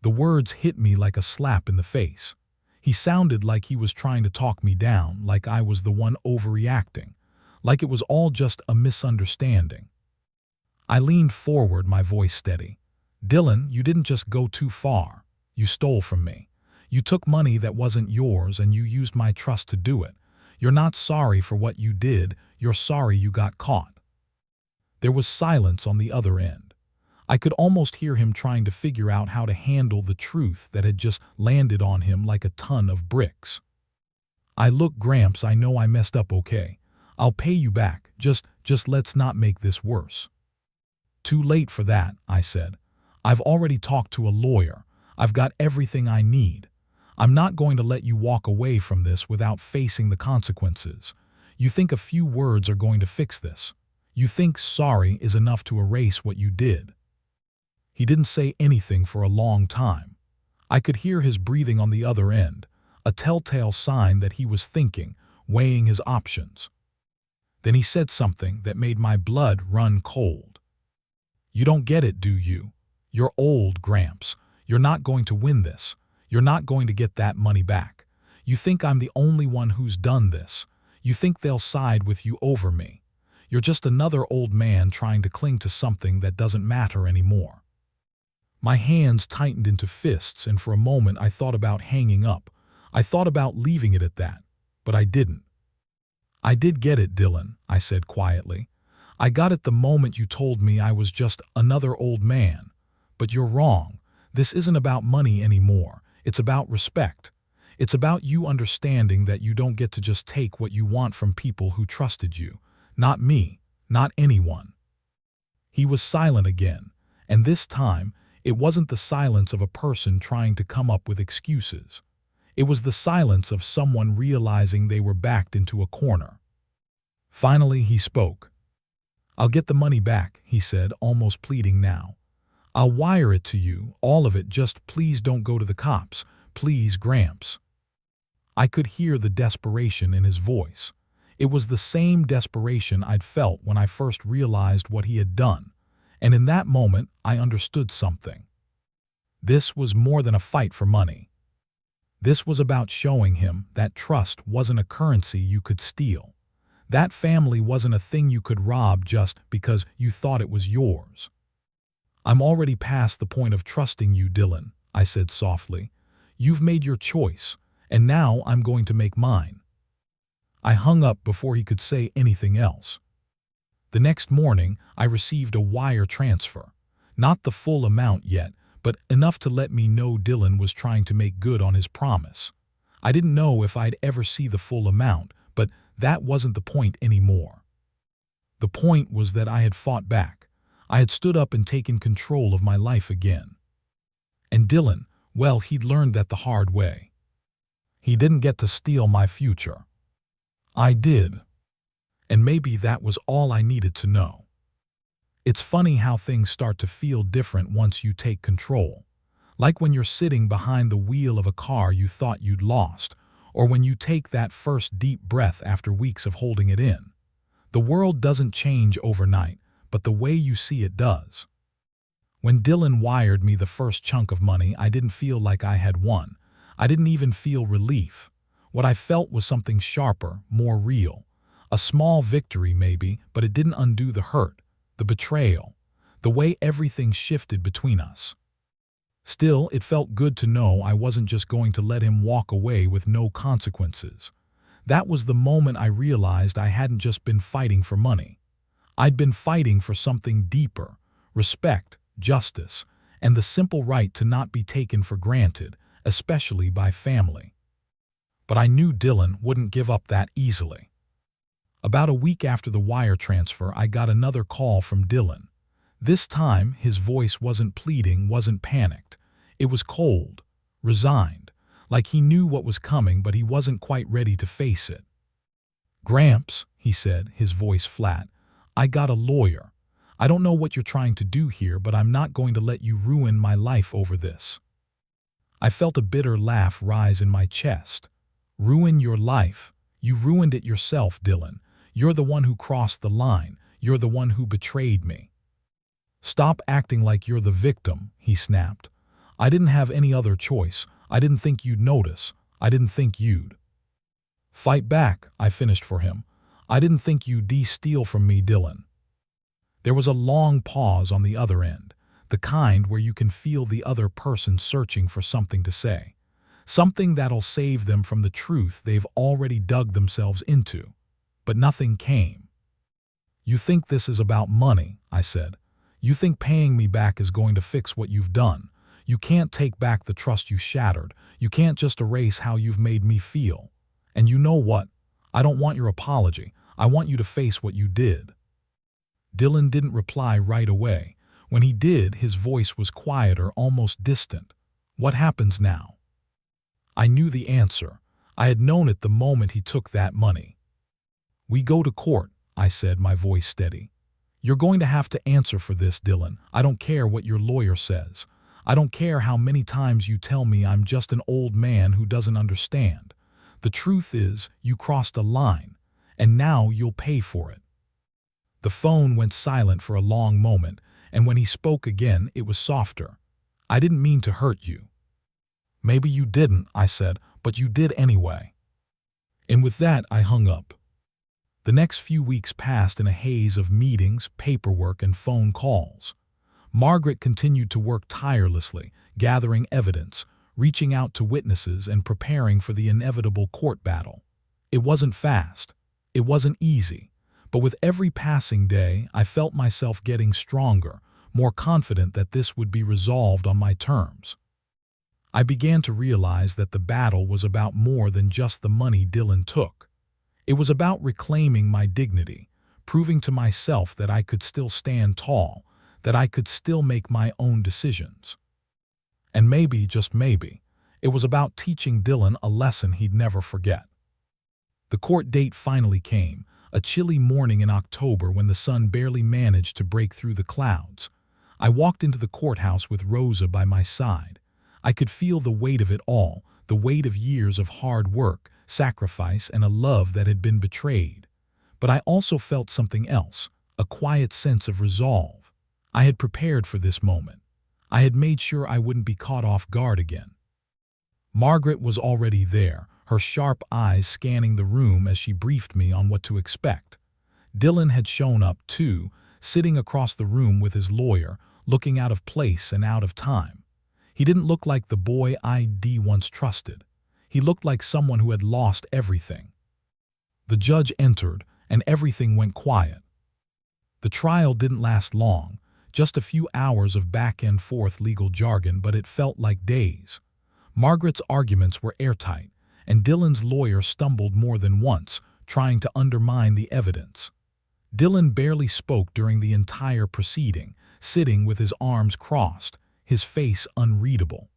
The words hit me like a slap in the face. He sounded like he was trying to talk me down, like I was the one overreacting, like it was all just a misunderstanding. I leaned forward, my voice steady. "Dylan, you didn't just go too far. You stole from me. You took money that wasn't yours and you used my trust to do it. You're not sorry for what you did, you're sorry you got caught." There was silence on the other end. I could almost hear him trying to figure out how to handle the truth that had just landed on him like a ton of bricks. "Look, Gramps, I know I messed up, okay? I'll pay you back, just let's not make this worse." "Too late for that," I said. "I've already talked to a lawyer. I've got everything I need. I'm not going to let you walk away from this without facing the consequences. You think a few words are going to fix this? You think sorry is enough to erase what you did?" He didn't say anything for a long time. I could hear his breathing on the other end, a telltale sign that he was thinking, weighing his options. Then he said something that made my blood run cold. "You don't get it, do you? You're old, Gramps. You're not going to win this. You're not going to get that money back. You think I'm the only one who's done this. You think they'll side with you over me. You're just another old man trying to cling to something that doesn't matter anymore." My hands tightened into fists, and for a moment I thought about hanging up. I thought about leaving it at that, but I didn't. "I did get it, Dylan," I said quietly. "I got it the moment you told me I was just another old man. But you're wrong. This isn't about money anymore. It's about respect. It's about you understanding that you don't get to just take what you want from people who trusted you. Not me, not anyone." He was silent again, and this time it wasn't the silence of a person trying to come up with excuses. It was the silence of someone realizing they were backed into a corner. Finally he spoke. "I'll get the money back," he said, almost pleading now. "I'll wire it to you, all of it, just please don't go to the cops. Please, Gramps." I could hear the desperation in his voice. It was the same desperation I'd felt when I first realized what he had done, and in that moment I understood something. This was more than a fight for money. This was about showing him that trust wasn't a currency you could steal. That family wasn't a thing you could rob just because you thought it was yours. "I'm already past the point of trusting you, Dylan," I said softly. "You've made your choice, and now I'm going to make mine." I hung up before he could say anything else. The next morning, I received a wire transfer. Not the full amount yet, but enough to let me know Dylan was trying to make good on his promise. I didn't know if I'd ever see the full amount, but that wasn't the point anymore. The point was that I had fought back. I had stood up and taken control of my life again. And Dylan, well, he'd learned that the hard way. He didn't get to steal my future. I did. And maybe that was all I needed to know. It's funny how things start to feel different once you take control. Like when you're sitting behind the wheel of a car you thought you'd lost, or when you take that first deep breath after weeks of holding it in. The world doesn't change overnight, but the way you see it does. When Dylan wired me the first chunk of money, I didn't feel like I had won. I didn't even feel relief. What I felt was something sharper, more real. A small victory maybe, but it didn't undo the hurt, the betrayal, the way everything shifted between us. Still, it felt good to know I wasn't just going to let him walk away with no consequences. That was the moment I realized I hadn't just been fighting for money. I'd been fighting for something deeper: respect, justice, and the simple right to not be taken for granted, especially by family. But I knew Dylan wouldn't give up that easily. About a week after the wire transfer, I got another call from Dylan. This time, his voice wasn't pleading, wasn't panicked. It was cold, resigned, like he knew what was coming, but he wasn't quite ready to face it. "Gramps," he said, his voice flat, "I got a lawyer. I don't know what you're trying to do here, but I'm not going to let you ruin my life over this." I felt a bitter laugh rise in my chest. "Ruin your life? You ruined it yourself, Dylan. You're the one who crossed the line. You're the one who betrayed me." "Stop acting like you're the victim," he snapped. "I didn't have any other choice. I didn't think you'd notice. I didn't think you'd." "Fight back," I finished for him. "I didn't think you'd steal from me, Dylan." There was a long pause on the other end, the kind where you can feel the other person searching for something to say, something that'll save them from the truth they've already dug themselves into. But nothing came. "You think this is about money," I said. "You think paying me back is going to fix what you've done. You can't take back the trust you shattered. You can't just erase how you've made me feel. And you know what? I don't want your apology. I want you to face what you did." Dylan didn't reply right away. When he did, his voice was quieter, almost distant. "What happens now?" I knew the answer. I had known it the moment he took that money. "We go to court," I said, my voice steady. "You're going to have to answer for this, Dylan. I don't care what your lawyer says. I don't care how many times you tell me I'm just an old man who doesn't understand. The truth is, you crossed a line, and now you'll pay for it." The phone went silent for a long moment, and when he spoke again, it was softer. "I didn't mean to hurt you." "Maybe you didn't," I said, "but you did anyway." And with that, I hung up. The next few weeks passed in a haze of meetings, paperwork, and phone calls. Margaret continued to work tirelessly, gathering evidence, reaching out to witnesses, and preparing for the inevitable court battle. It wasn't fast. It wasn't easy. But with every passing day, I felt myself getting stronger, more confident that this would be resolved on my terms. I began to realize that the battle was about more than just the money Dylan took. It was about reclaiming my dignity, proving to myself that I could still stand tall, that I could still make my own decisions. And maybe, just maybe, it was about teaching Dylan a lesson he'd never forget. The court date finally came, a chilly morning in October when the sun barely managed to break through the clouds. I walked into the courthouse with Rosa by my side. I could feel the weight of it all, the weight of years of hard work, sacrifice, and a love that had been betrayed. But I also felt something else, a quiet sense of resolve. I had prepared for this moment. I had made sure I wouldn't be caught off guard again. Margaret was already there, her sharp eyes scanning the room as she briefed me on what to expect. Dylan had shown up too, sitting across the room with his lawyer, looking out of place and out of time. He didn't look like the boy I'd once trusted. He looked like someone who had lost everything. The judge entered, and everything went quiet. The trial didn't last long, just a few hours of back-and-forth legal jargon, but it felt like days. Margaret's arguments were airtight, and Dylan's lawyer stumbled more than once, trying to undermine the evidence. Dylan barely spoke during the entire proceeding, sitting with his arms crossed, his face unreadable.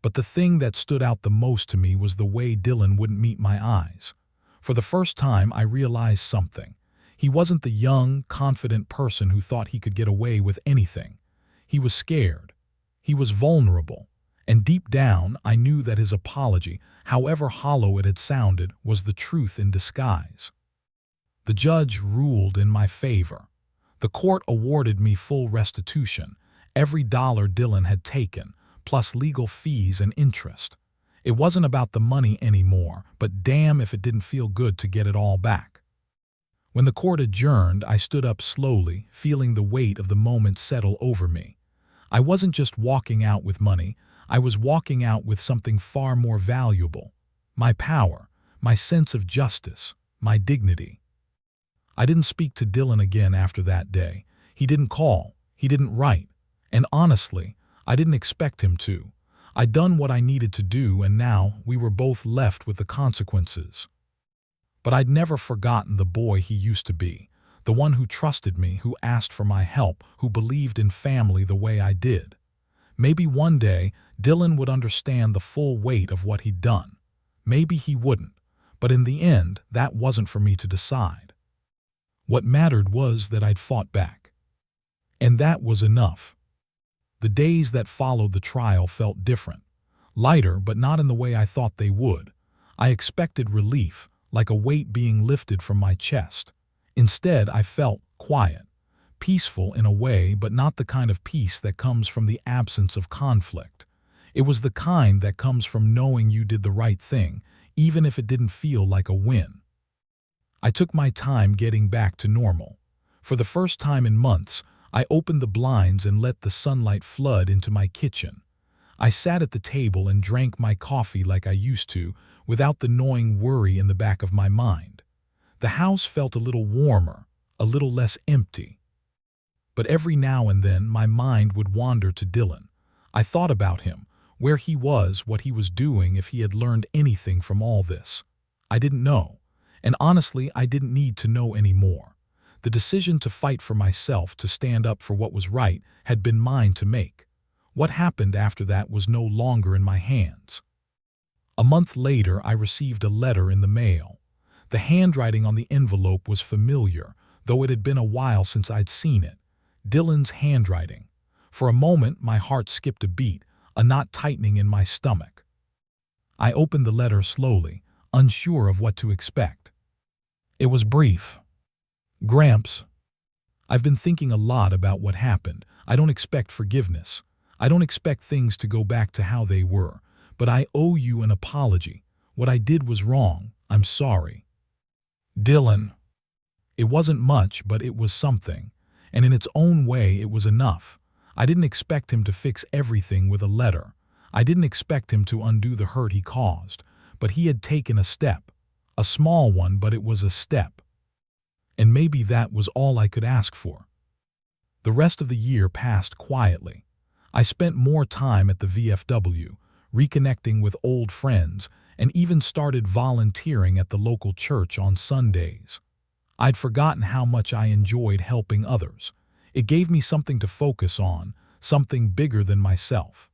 But the thing that stood out the most to me was the way Dylan wouldn't meet my eyes. For the first time, I realized something. He wasn't the young, confident person who thought he could get away with anything. He was scared. He was vulnerable. And deep down, I knew that his apology, however hollow it had sounded, was the truth in disguise. The judge ruled in my favor. The court awarded me full restitution, every dollar Dylan had taken, plus legal fees and interest. It wasn't about the money anymore, but damn if it didn't feel good to get it all back. When the court adjourned, I stood up slowly, feeling the weight of the moment settle over me. I wasn't just walking out with money, I was walking out with something far more valuable. My power, my sense of justice, my dignity. I didn't speak to Dylan again after that day. He didn't call, he didn't write, and honestly, I didn't expect him to. I'd done what I needed to do, and now we were both left with the consequences. But I'd never forgotten the boy he used to be, the one who trusted me, who asked for my help, who believed in family the way I did. Maybe one day, Dylan would understand the full weight of what he'd done. Maybe he wouldn't, but in the end, that wasn't for me to decide. What mattered was that I'd fought back. And that was enough. The days that followed the trial felt different. Lighter, but not in the way I thought they would. I expected relief, like a weight being lifted from my chest. Instead, I felt quiet, peaceful in a way, but not the kind of peace that comes from the absence of conflict. It was the kind that comes from knowing you did the right thing, even if it didn't feel like a win. I took my time getting back to normal. For the first time in months, I opened the blinds and let the sunlight flood into my kitchen. I sat at the table and drank my coffee like I used to, without the gnawing worry in the back of my mind. The house felt a little warmer, a little less empty. But every now and then my mind would wander to Dylan. I thought about him, where he was, what he was doing, if he had learned anything from all this. I didn't know, and honestly I didn't need to know anymore. The decision to fight for myself, to stand up for what was right, had been mine to make. What happened after that was no longer in my hands. A month later, I received a letter in the mail. The handwriting on the envelope was familiar, though it had been a while since I'd seen it. Dylan's handwriting. For a moment, my heart skipped a beat, a knot tightening in my stomach. I opened the letter slowly, unsure of what to expect. It was brief. Gramps, I've been thinking a lot about what happened. I don't expect forgiveness. I don't expect things to go back to how they were. But I owe you an apology. What I did was wrong. I'm sorry. Dylan. It wasn't much, but it was something. And in its own way, it was enough. I didn't expect him to fix everything with a letter. I didn't expect him to undo the hurt he caused. But he had taken a step. A small one, but it was a step. And maybe that was all I could ask for. The rest of the year passed quietly. I spent more time at the VFW, reconnecting with old friends, and even started volunteering at the local church on Sundays. I'd forgotten how much I enjoyed helping others. It gave me something to focus on, something bigger than myself.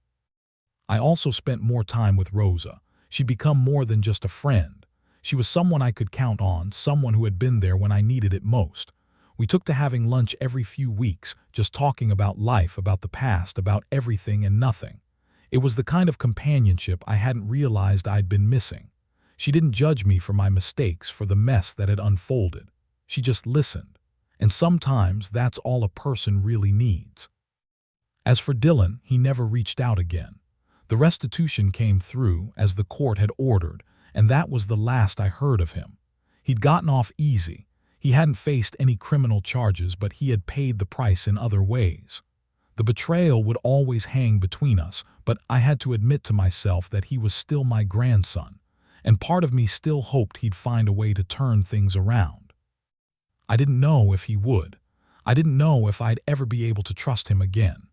I also spent more time with Rosa. She'd become more than just a friend. She was someone I could count on, someone who had been there when I needed it most. We took to having lunch every few weeks, just talking about life, about the past, about everything and nothing. It was the kind of companionship I hadn't realized I'd been missing. She didn't judge me for my mistakes, for the mess that had unfolded. She just listened. And sometimes that's all a person really needs. As for Dylan, he never reached out again. The restitution came through, as the court had ordered, and that was the last I heard of him. He'd gotten off easy. He hadn't faced any criminal charges, but he had paid the price in other ways. The betrayal would always hang between us, but I had to admit to myself that he was still my grandson, and part of me still hoped he'd find a way to turn things around. I didn't know if he would. I didn't know if I'd ever be able to trust him again.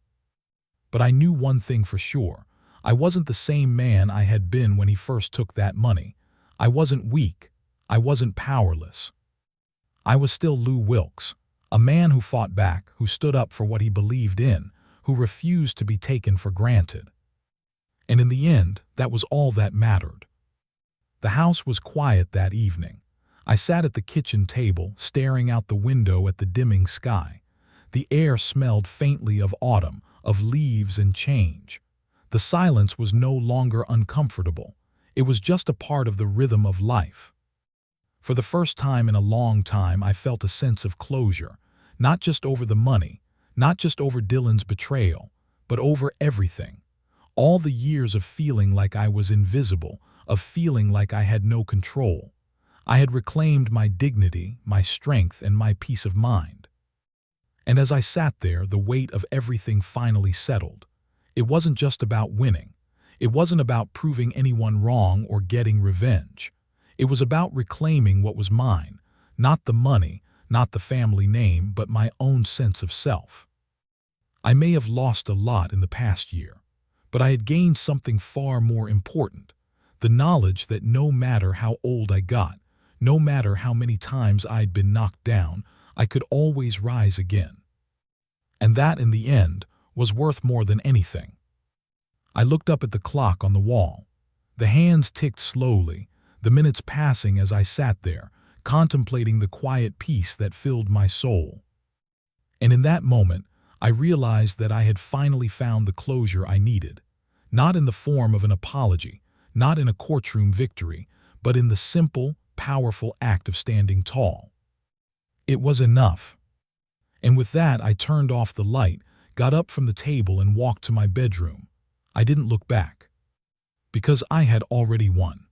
But I knew one thing for sure. I wasn't the same man I had been when he first took that money. I wasn't weak. I wasn't powerless. I was still Lou Wilkes, a man who fought back, who stood up for what he believed in, who refused to be taken for granted. And in the end, that was all that mattered. The house was quiet that evening. I sat at the kitchen table, staring out the window at the dimming sky. The air smelled faintly of autumn, of leaves and change. The silence was no longer uncomfortable. It was just a part of the rhythm of life. For the first time in a long time, I felt a sense of closure, not just over the money, not just over Dylan's betrayal, but over everything. All the years of feeling like I was invisible, of feeling like I had no control. I had reclaimed my dignity, my strength, and my peace of mind. And as I sat there, the weight of everything finally settled. It wasn't just about winning. It wasn't about proving anyone wrong or getting revenge. It was about reclaiming what was mine, not the money, not the family name, but my own sense of self. I may have lost a lot in the past year, but I had gained something far more important, the knowledge that no matter how old I got, no matter how many times I'd been knocked down, I could always rise again. And that, in the end, was worth more than anything. I looked up at the clock on the wall. The hands ticked slowly, the minutes passing as I sat there, contemplating the quiet peace that filled my soul. And in that moment, I realized that I had finally found the closure I needed, not in the form of an apology, not in a courtroom victory, but in the simple, powerful act of standing tall. It was enough. And with that, I turned off the light, got up from the table, and walked to my bedroom. I didn't look back. Because I had already won.